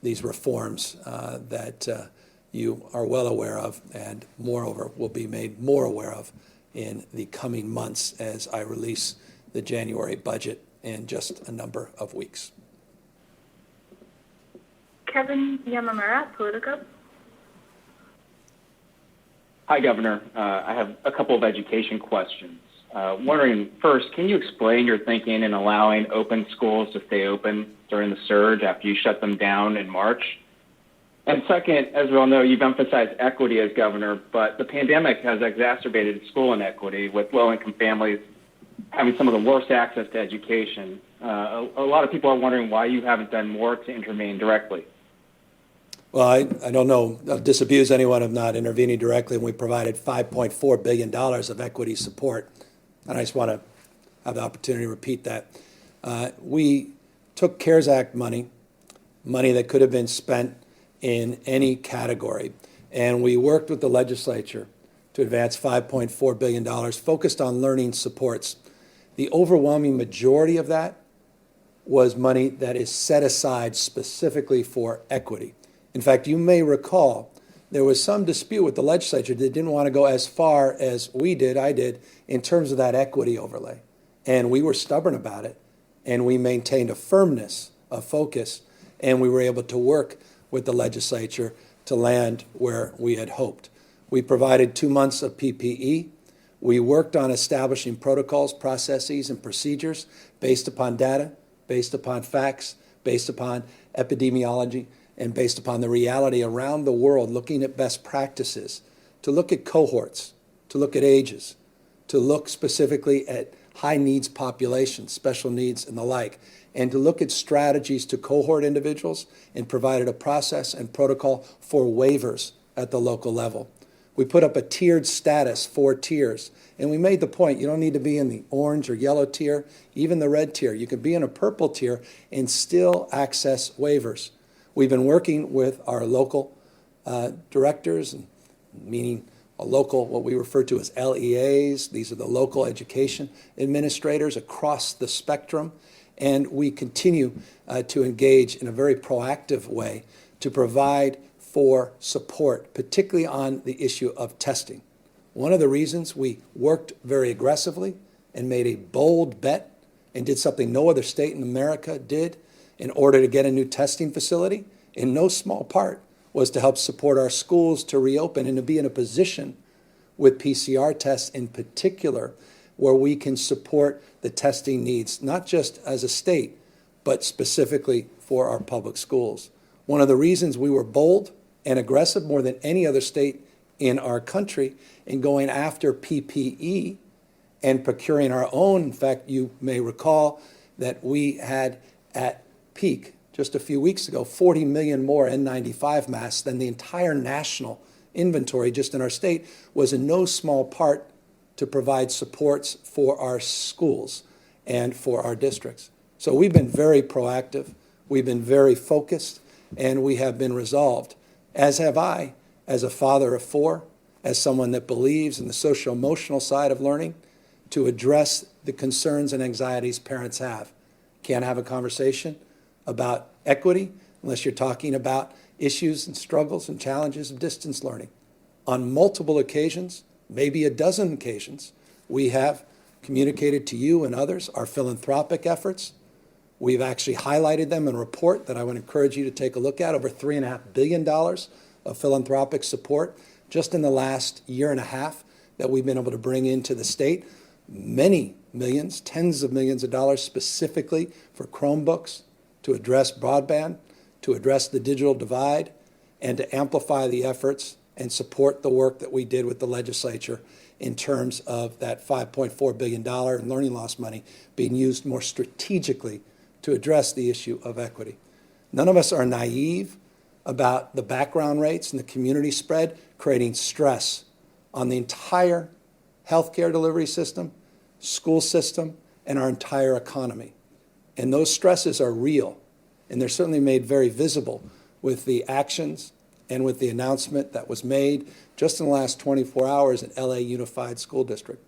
these reforms that you are well aware of, and moreover will be made more aware of in the coming months as I release the January budget in just a number of weeks. Kevin Yamamura, Politico. Hi, Governor. I have a couple of education questions. Wondering, first, can you explain your thinking in allowing open schools to stay open during the surge after you shut them down in March? And second, as we all know, you've emphasized equity as governor, but the pandemic has exacerbated school inequity with low-income families having some of the worst access to education. A lot of people are wondering why you haven't done more to intervene directly. Well, I don't know, I'll disabuse anyone of not intervening directly, and we provided $5.4 billion of equity support. And I just want to have the opportunity to repeat that. We took CARES Act money that could have been spent in any category, and we worked with the legislature to advance $5.4 billion focused on learning supports. The overwhelming majority of that was money that is set aside specifically for equity. In fact, you may recall there was some dispute with the legislature that didn't want to go as far as I did, in terms of that equity overlay. And we were stubborn about it, and we maintained a firmness, a focus, and we were able to work with the legislature to land where we had hoped. We provided 2 months of PPE. We worked on establishing protocols, processes, and procedures based upon data, based upon facts, based upon epidemiology, and based upon the reality around the world, looking at best practices, to look at cohorts, to look at ages, to look specifically at high needs populations, special needs and the like, and to look at strategies to cohort individuals, and provided a process and protocol for waivers at the local level. We put up a tiered status, 4 tiers, and we made the point you don't need to be in the orange or yellow tier, even the red tier. You can be in a purple tier and still access waivers. We've been working with our local directors, meaning a local, what we refer to as LEAs. These are the local education administrators across the spectrum. And we continue to engage in a very proactive way to provide for support, particularly on the issue of testing. One of the reasons we worked very aggressively and made a bold bet and did something no other state in America did in order to get a new testing facility, in no small part, was to help support our schools to reopen and to be in a position with PCR tests in particular, where we can support the testing needs, not just as a state, but specifically for our public schools. One of the reasons we were bold and aggressive more than any other state in our country in going after PPE and procuring our own. In fact, you may recall that we had at peak just a few weeks ago 40 million more N95 masks than the entire national inventory just in our state, was in no small part to provide supports for our schools and for our districts. So we've been very proactive, we've been very focused, and we have been resolved, as have I, as a father of 4, as someone that believes in the social-emotional side of learning, to address the concerns and anxieties parents have. Can't have a conversation about equity unless you're talking about issues and struggles and challenges of distance learning. On multiple occasions, maybe a dozen occasions, we have communicated to you and others our philanthropic efforts. We've actually highlighted them in a report that I would encourage you to take a look at, over $3.5 billion of philanthropic support just in the last year and a half that we've been able to bring into the state. Many millions, tens of millions of dollars specifically for Chromebooks, to address broadband, to address the digital divide, and to amplify the efforts and support the work that we did with the legislature in terms of that $5.4 billion in learning loss money being used more strategically to address the issue of equity. None of us are naive about the background rates and the community spread creating stress on the entire healthcare delivery system, school system, and our entire economy. And those stresses are real, and they're certainly made very visible with the actions and with the announcement that was made just in the last 24 hours at LA Unified School District.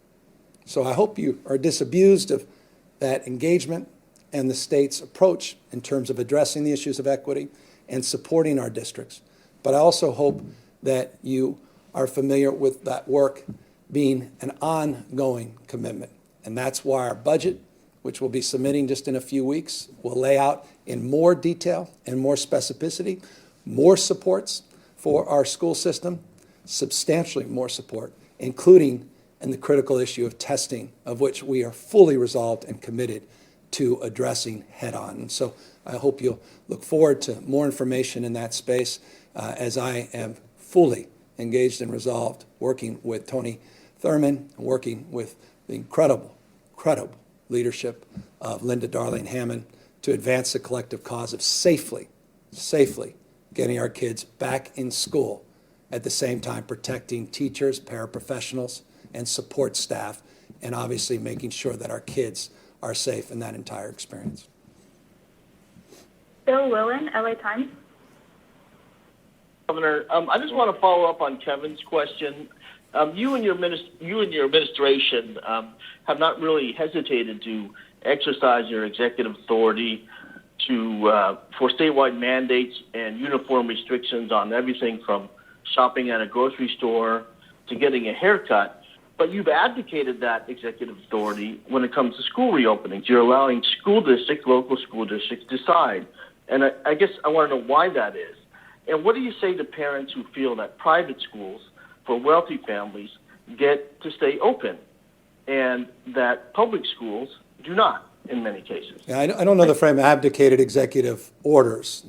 So I hope you are disabused of that engagement and the state's approach in terms of addressing the issues of equity and supporting our districts. But I also hope that you are familiar with that work being an ongoing commitment. And that's why our budget, which we'll be submitting just in a few weeks, will lay out in more detail and more specificity, more supports for our school system, substantially more support, including in the critical issue of testing, of which we are fully resolved and committed to addressing head-on. And so I hope you'll look forward to more information in that space as I am fully engaged and resolved, working with Tony Thurman, working with the incredible leadership of Linda Darling Hammond to advance the collective cause of safely getting our kids back in school, at the same time protecting teachers, paraprofessionals, and support staff, and obviously making sure that our kids are safe in that entire experience. Bill Willen, LA Times. Governor, I just want to follow up on Kevin's question. You and your administration have not really hesitated to exercise your executive authority for statewide mandates and uniform restrictions on everything from shopping at a grocery store to getting a haircut. But you've abdicated that executive authority when it comes to school reopenings. You're allowing local school districts decide. And I guess I want to know why that is. And what do you say to parents who feel that private schools for wealthy families get to stay open and that public schools do not in many cases? Yeah, I don't know the frame abdicated executive orders.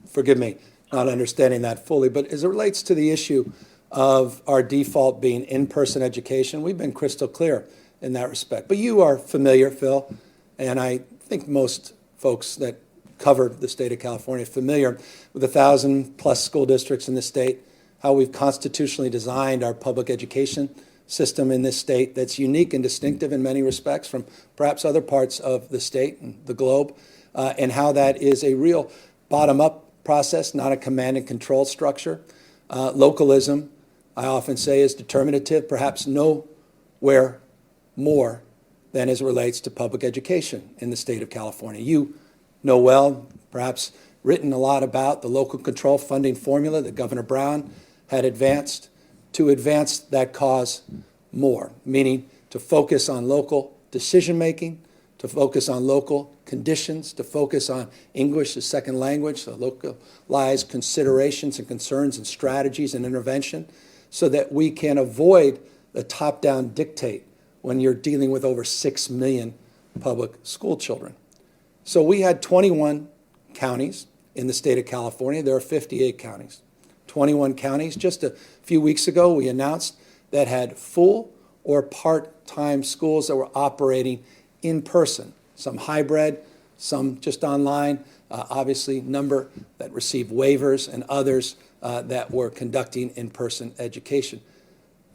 Forgive me not understanding that fully. But as it relates to the issue of our default being in-person education, we've been crystal clear in that respect. But you are familiar, Phil, and I think most folks that cover the state of California are familiar with 1,000+ school districts in the state, how we've constitutionally designed our public education system in this state that's unique and distinctive in many respects from perhaps other parts of the state and the globe, and how that is a real bottom-up process, not a command and control structure. Localism, I often say, is determinative, perhaps nowhere more than as it relates to public education in the state of California. You know well, perhaps written a lot about the local control funding formula that Governor Brown had advanced to advance that cause more, meaning to focus on local decision-making, to focus on local conditions, to focus on English as second language, so localized considerations and concerns and strategies and intervention, so that we can avoid the top-down dictate when you're dealing with over 6 million public school children. So we had 21 counties in the state of California. There are 58 counties. 21 counties. Just a few weeks ago, we announced that had full or part-time schools that were operating in person, some hybrid, some just online, obviously number that received waivers, and others that were conducting in-person education.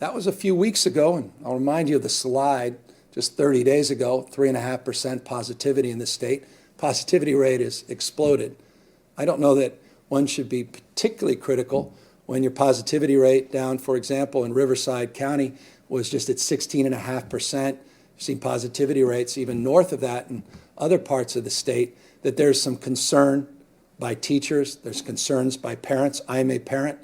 That was a few weeks ago, and I'll remind you of the slide just 30 days ago, 3.5% positivity in the state. Positivity rate has exploded. I don't know that one should be particularly critical when your positivity rate down, for example, in Riverside County was just at 16.5%. You've seen positivity rates even north of that in other parts of the state, that there's some concern by teachers, there's concerns by parents. I'm a parent.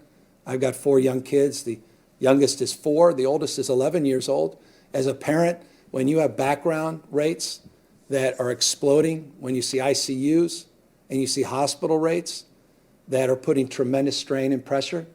I've got 4 young kids. The youngest is 4, the oldest is 11 years old. As a parent, when you have background rates that are exploding, when you see ICUs and you see hospital rates that are putting tremendous strain and pressure,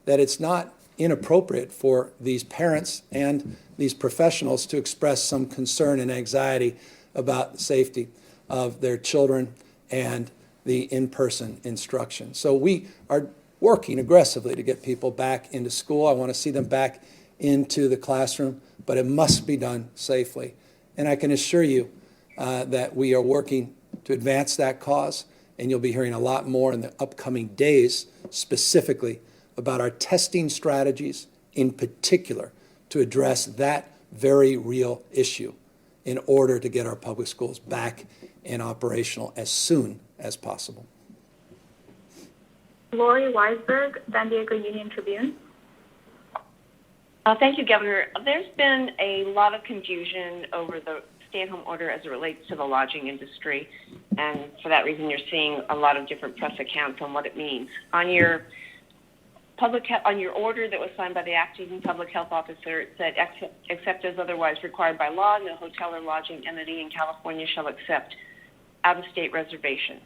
that it's not inappropriate for these parents and these professionals to express some concern and anxiety about the safety of their children and the in-person instruction. So we are working aggressively to get people back into school. I want to see them back into the classroom, but it must be done safely. And I can assure you that we are working to advance that cause, and you'll be hearing a lot more in the upcoming days, specifically about our testing strategies, in particular, to address that very real issue in order to get our public schools back and operational as soon as possible. Lori Weisberg, San Diego Union Tribune. Thank you, Governor. There's been a lot of confusion over the stay-at-home order as it relates to the lodging industry, and for that reason, you're seeing a lot of different press accounts on what it means. On your order that was signed by the acting public health officer, it said, except as otherwise required by law, no hotel or lodging entity in California shall accept out-of-state reservations.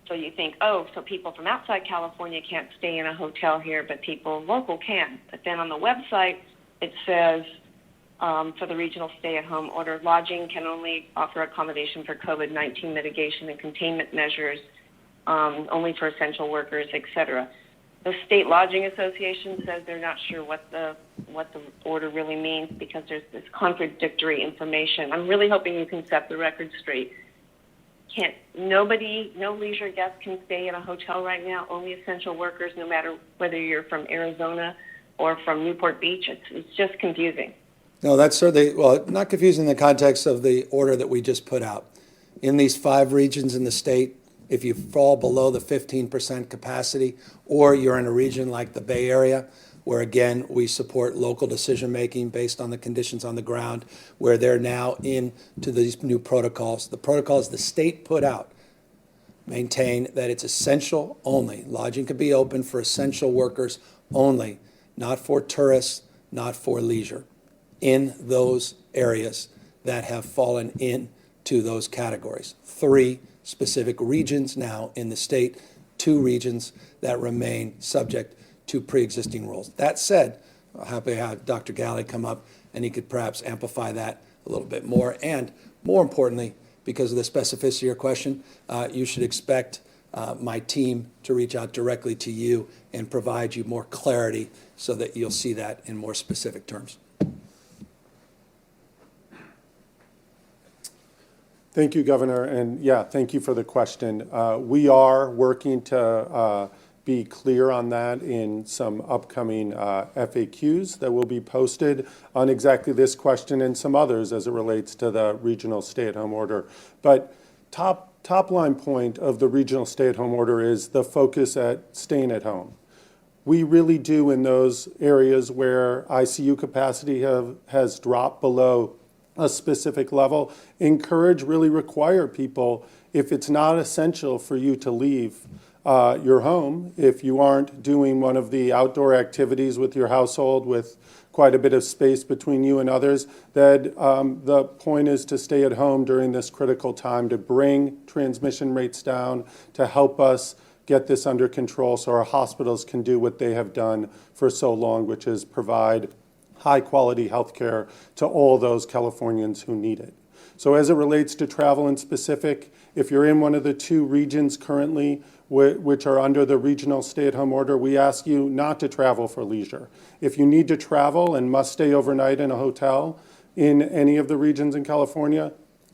So you think, oh, so people from outside California can't stay in a hotel here, but people local can. But then on the website, it says, for the regional stay-at-home order, lodging can only offer accommodation for COVID-19 mitigation and containment measures, only for essential workers, et cetera. The State Lodging Association says they're not sure what the order really means because there's this contradictory information. I'm really hoping you can set the record straight. No leisure guests can stay in a hotel right now, only essential workers, no matter whether you're from Arizona or from Newport Beach. It's just confusing. No, that's certainly, well, not confusing in the context of the order that we just put out. In these 5 regions in the state, if you fall below the 15% capacity, or you're in a region like the Bay Area, where again, we support local decision-making based on the conditions on the ground, where they're now into these new protocols. The protocols the state put out maintain that it's essential only. Lodging could be open for essential workers only, not for tourists, not for leisure, in those areas that have fallen into those categories. 3 specific regions now in the state, 2 regions that remain subject to pre-existing rules. That said, I'm happy to have Dr. Galley come up and he could perhaps amplify that a little bit more. And more importantly, because of the specificity of your question, you should expect my team to reach out directly to you and provide you more clarity so that you'll see that in more specific terms. Thank you, Governor, and yeah, thank you for the question. We are working to be clear on that in some upcoming FAQs that will be posted on exactly this question and some others as it relates to the regional stay-at-home order. But top line point of the regional stay-at-home order is the focus at staying at home. We really do, in those areas where ICU capacity has dropped below a specific level, really require people, if it's not essential for you to leave your home, if you aren't doing one of the outdoor activities with your household with quite a bit of space between you and others, that the point is to stay at home during this critical time to bring transmission rates down, to help us get this under control so our hospitals can do what they have done for so long, which is provide high-quality health care to all those Californians who need it. So as it relates to travel in specific, if you're in one of the 2 regions currently which are under the regional stay-at-home order, we ask you not to travel for leisure. If you need to travel and must stay overnight in a hotel in any of the regions in California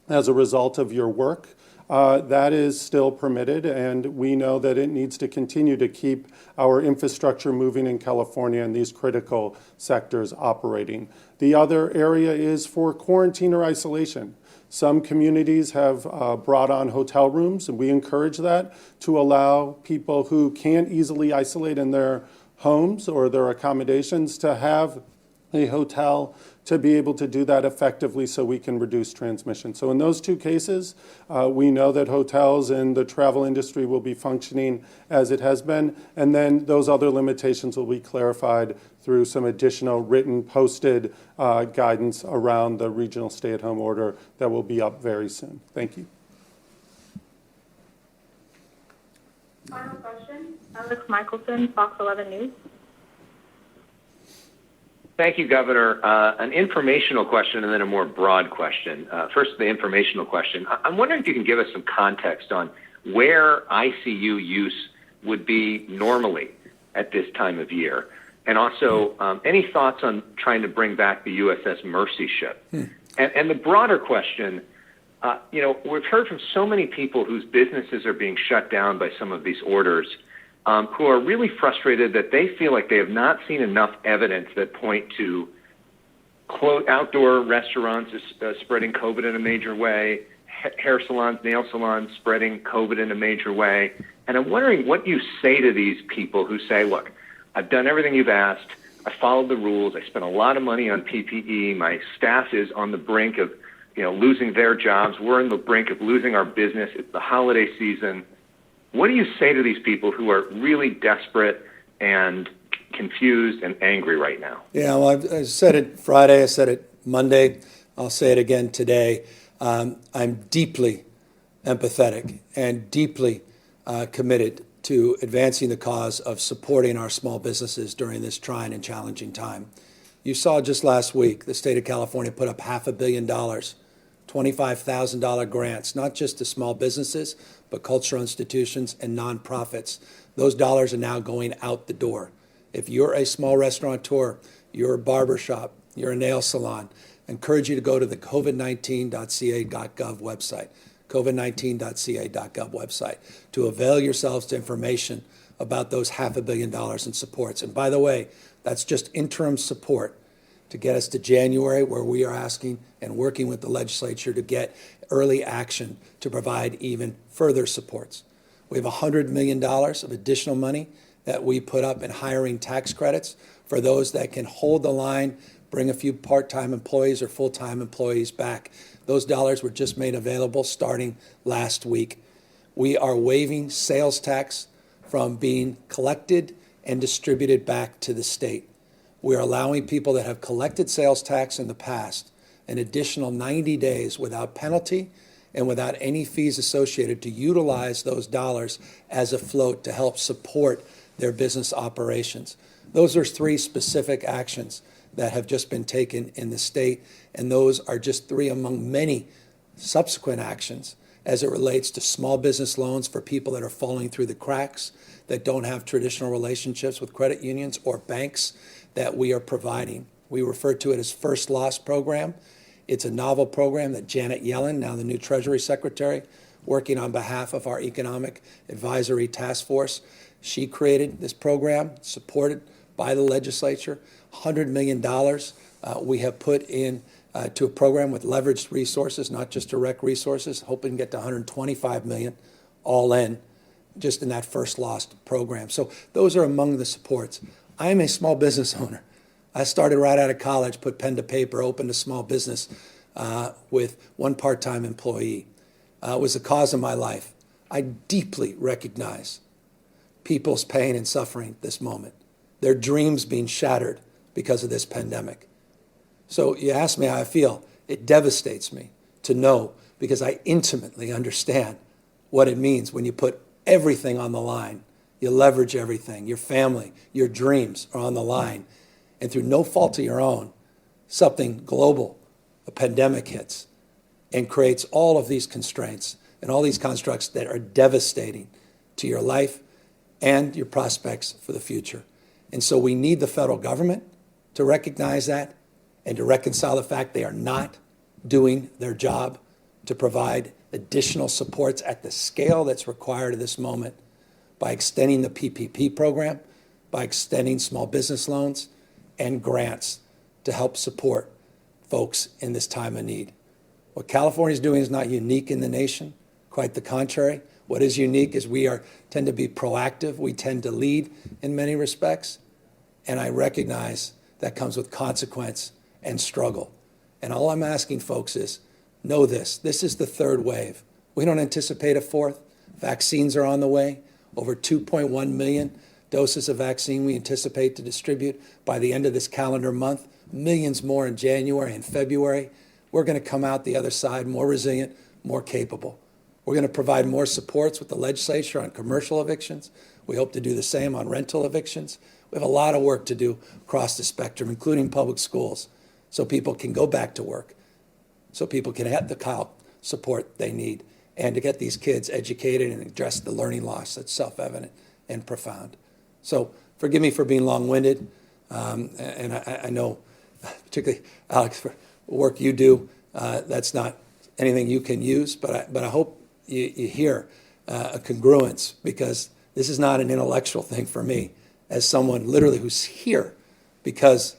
as a result of your work, that is still permitted, and we know that it needs to continue to keep our infrastructure moving in California and these critical sectors operating. The other area is for quarantine or isolation. Some communities have brought on hotel rooms, and we encourage that to allow people who can't easily isolate in their homes or their accommodations to have a hotel to be able to do that effectively so we can reduce transmission. So in those 2 cases, we know that hotels and the travel industry will be functioning as it has been, and then those other limitations will be clarified through some additional written posted guidance around the regional stay-at-home order that will be up very soon. Thank you. Final question, Alex Michelson, Fox 11 News. Thank you, Governor. An informational question and then a more broad question. First, the informational question. I'm wondering if you can give us some context on where ICU use would be normally at this time of year. And also, any thoughts on trying to bring back the USS Mercy ship? And the broader question, we've heard from so many people whose businesses are being shut down by some of these orders, who are really frustrated that they feel like they have not seen enough evidence that point to outdoor restaurants spreading COVID in a major way, hair salons, nail salons spreading COVID in a major way. And I'm wondering what you say to these people who say, look, I've done everything you've asked. I followed the rules. I spent a lot of money on PPE. My staff is on the brink of, losing their jobs. We're on the brink of losing our business. It's the holiday season. What do you say to these people who are really desperate and confused and angry right now? Yeah, well, I said it Friday. I said it Monday. I'll say it again today. I'm deeply empathetic and deeply committed to advancing the cause of supporting our small businesses during this trying and challenging time. You saw just last week, the state of California put up $500 million, $25,000 grants, not just to small businesses, but cultural institutions and nonprofits. Those dollars are now going out the door. If you're a small restaurateur, you're a barbershop, you're a nail salon, I encourage you to go to the covid19.ca.gov website, covid19.ca.gov website, to avail yourselves to information about those $500 million in supports. And by the way, that's just interim support to get us to January, where we are asking and working with the legislature to get early action to provide even further supports. We have $100 million of additional money that we put up in hiring tax credits for those that can hold the line, bring a few part-time employees or full-time employees back. Those dollars were just made available starting last week. We are waiving sales tax from being collected and distributed back to the state. We are allowing people that have collected sales tax in the past an additional 90 days without penalty and without any fees associated to utilize those dollars as a float to help support their business operations. Those are three specific actions that have just been taken in the state, and those are just three among many subsequent actions as it relates to small business loans for people that are falling through the cracks, that don't have traditional relationships with credit unions or banks, that we are providing. We refer to it as First Loss Program. It's a novel program that Janet Yellen, now the new Treasury Secretary, working on behalf of our Economic Advisory Task Force, she created this program, supported by the legislature. $100 million we have put in to a program with leveraged resources, not just direct resources, hoping to get to $125 million all in, just in that First Loss program. So those are among the supports. I am a small business owner. I started right out of college, put pen to paper, opened a small business with one part-time employee. It was the cause of my life. I deeply recognize people's pain and suffering this moment, their dreams being shattered because of this pandemic. So you ask me how I feel. It devastates me to know, because I intimately understand what it means when you put everything on the line. You leverage everything. Your family, your dreams are on the line. And through no fault of your own, something global, a pandemic hits and creates all of these constraints and all these constructs that are devastating to your life and your prospects for the future. And so we need the federal government to recognize that and to reconcile the fact they are not doing their job to provide additional supports at the scale that's required at this moment by extending the PPP program, by extending small business loans and grants to help support folks in this time of need. What California is doing is not unique in the nation, quite the contrary. What is unique is we tend to be proactive, we tend to lead in many respects, and I recognize that comes with consequence and struggle. And all I'm asking folks is, know this is the third wave. We don't anticipate a fourth. Vaccines are on the way. Over 2.1 million doses of vaccine we anticipate to distribute by the end of this calendar month, millions more in January and February. We're going to come out the other side more resilient, more capable. We're going to provide more supports with the legislature on commercial evictions. We hope to do the same on rental evictions. We have a lot of work to do across the spectrum, including public schools, so people can go back to work, so people can have the support they need, and to get these kids educated and address the learning loss that's self-evident and profound. So forgive me for being long-winded, and I know, particularly Alex, for work you do, that's not anything you can use, but I hope you hear a congruence, because this is not an intellectual thing for me, as someone literally who's here because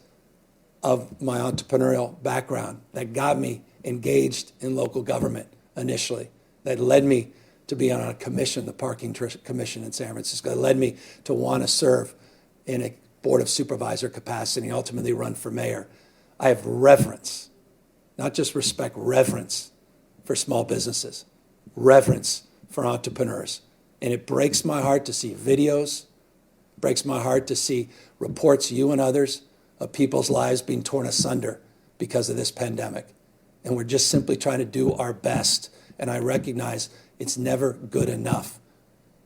of my entrepreneurial background that got me engaged in local government initially, that led me to be on a commission, the parking commission in San Francisco, that led me to want to serve in a board of supervisor capacity and ultimately run for mayor. I have reverence, not just respect, reverence for small businesses, reverence for entrepreneurs. And it breaks my heart to see videos, breaks my heart to see reports, you and others, of people's lives being torn asunder because of this pandemic. And we're just simply trying to do our best. And I recognize it's never good enough.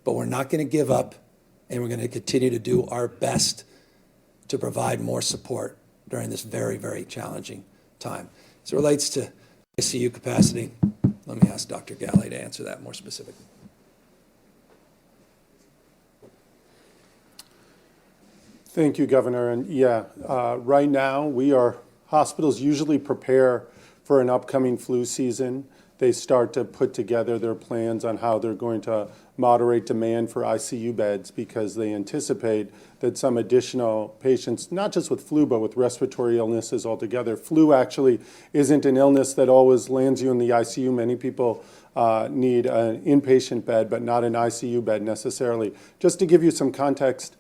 But we're not going to give up, and we're going to continue to do our best to provide more support during this very, very challenging time. As it relates to ICU capacity, let me ask Dr. Galley to answer that more specifically. Thank you, Governor. And right now hospitals usually prepare for an upcoming flu season. They start to put together their plans on how they're going to moderate demand for ICU beds, because they anticipate that some additional patients, not just with flu, but with respiratory illnesses altogether. Flu actually isn't an illness that always lands you in the ICU. Many people need an inpatient bed, but not an ICU bed necessarily. Just to give you some context,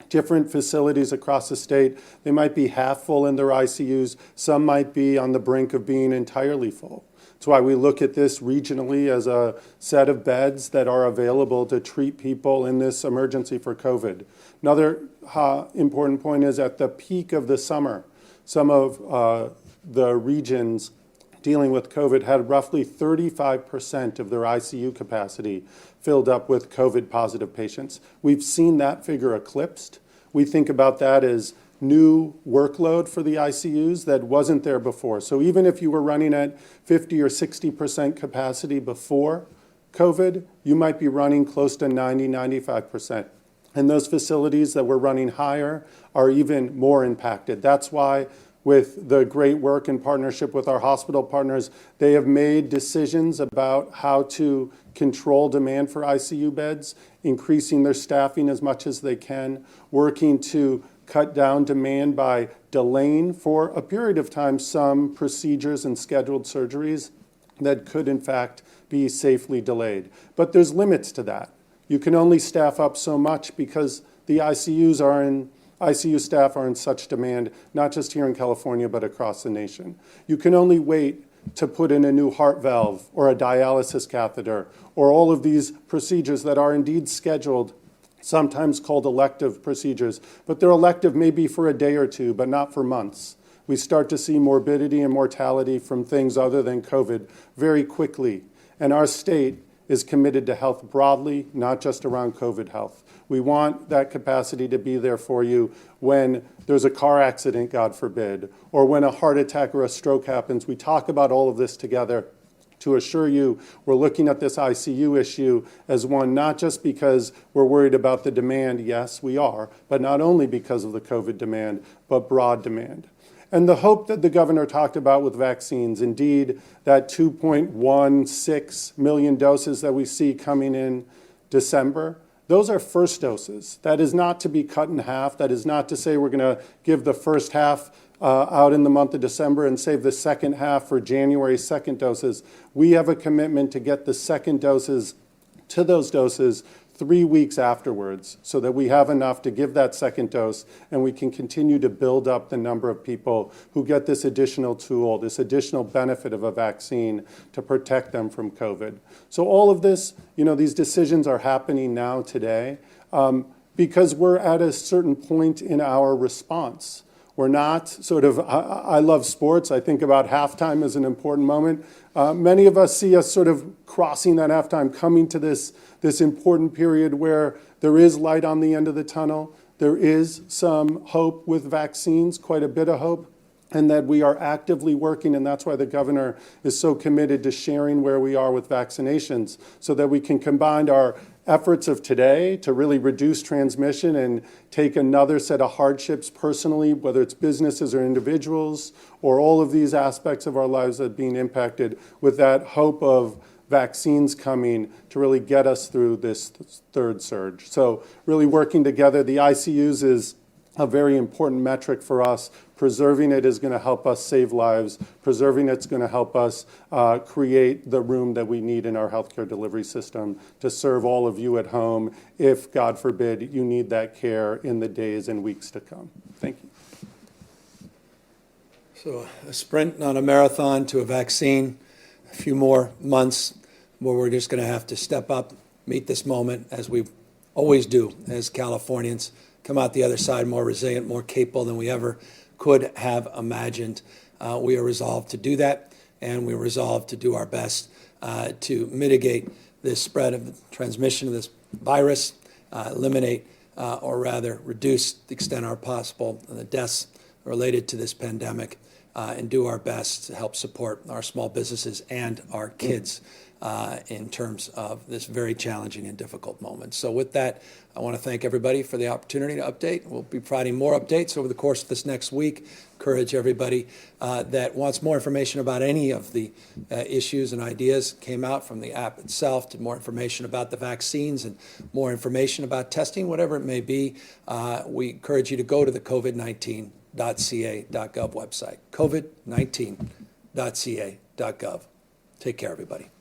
different facilities across the state, they might be half full in their ICUs. Some might be on the brink of being entirely full. That's why we look at this regionally as a set of beds that are available to treat people in this emergency for COVID. Another important point is, at the peak of the summer, some of the regions dealing with COVID had roughly 35% of their ICU capacity filled up with COVID-positive patients. We've seen that figure eclipsed. We think about that as new workload for the ICUs that wasn't there before. So even if you were running at 50 or 60% capacity before COVID, you might be running close to 90, 95%. And those facilities that were running higher are even more impacted. That's why, with the great work in partnership with our hospital partners, they have made decisions about how to control demand for ICU beds, increasing their staffing as much as they can, working to cut down demand by delaying for a period of time some procedures and scheduled surgeries that could in fact be safely delayed. But there's limits to that. You can only staff up so much, because the ICU staff are in such demand, not just here in California, but across the nation. You can only wait to put in a new heart valve or a dialysis catheter, or all of these procedures that are indeed scheduled, sometimes called elective procedures. But they're elective maybe for a day or two, but not for months. We start to see morbidity and mortality from things other than COVID very quickly. And our state is committed to health broadly, not just around COVID health. We want that capacity to be there for you when there's a car accident, God forbid, or when a heart attack or a stroke happens. We talk about all of this together to assure you we're looking at this ICU issue as one, not just because we're worried about the demand, yes, we are, but not only because of the COVID demand, but broad demand. And the hope that the governor talked about with vaccines, indeed, that 2.16 million doses that we see coming in December, those are first doses. That is not to be cut in half. That is not to say we're going to give the first half out in the month of December and save the second half for January second doses. We have a commitment to get the second doses to those doses 3 weeks afterwards, so that we have enough to give that second dose, and we can continue to build up the number of people who get this additional tool, this additional benefit of a vaccine to protect them from COVID. So all of this, these decisions are happening now today because we're at a certain point in our response. We're not I love sports. I think about halftime as an important moment. Many of us see us sort of crossing that halftime, coming to this important period where there is light on the end of the tunnel. there is some hope with vaccines, quite a bit of hope, and that we are actively working, and that's why the governor is so committed to sharing where we are with vaccinations, so that we can combine our efforts of today to really reduce transmission and take another set of hardships personally, whether it's businesses or individuals, or all of these aspects of our lives that are being impacted, with that hope of vaccines coming to really get us through this third surge. So really working together. The ICUs is a very important metric for us. Preserving it is going to help us save lives. Preserving it's going to help us create the room that we need in our healthcare delivery system to serve all of you at home if, God forbid, you need that care in the days and weeks to come. Thank you. So a sprint, not a marathon, to a vaccine. A few more months where we're just going to have to step up, meet this moment as we always do as Californians, come out the other side more resilient, more capable than we ever could have imagined. We are resolved to do that, and we're resolved to do our best to mitigate this spread of the transmission of this virus, eliminate or rather reduce to the extent are possible the deaths related to this pandemic, and do our best to help support our small businesses and our kids in terms of this very challenging and difficult moment. So with that, I want to thank everybody for the opportunity to update. We'll be providing more updates over the course of this next week. Encourage everybody that wants more information about any of the issues and ideas came out from the app itself, to more information about the vaccines and more information about testing, whatever it may be. We encourage you to go to the covid19.ca.gov website, covid19.ca.gov. Take care, everybody.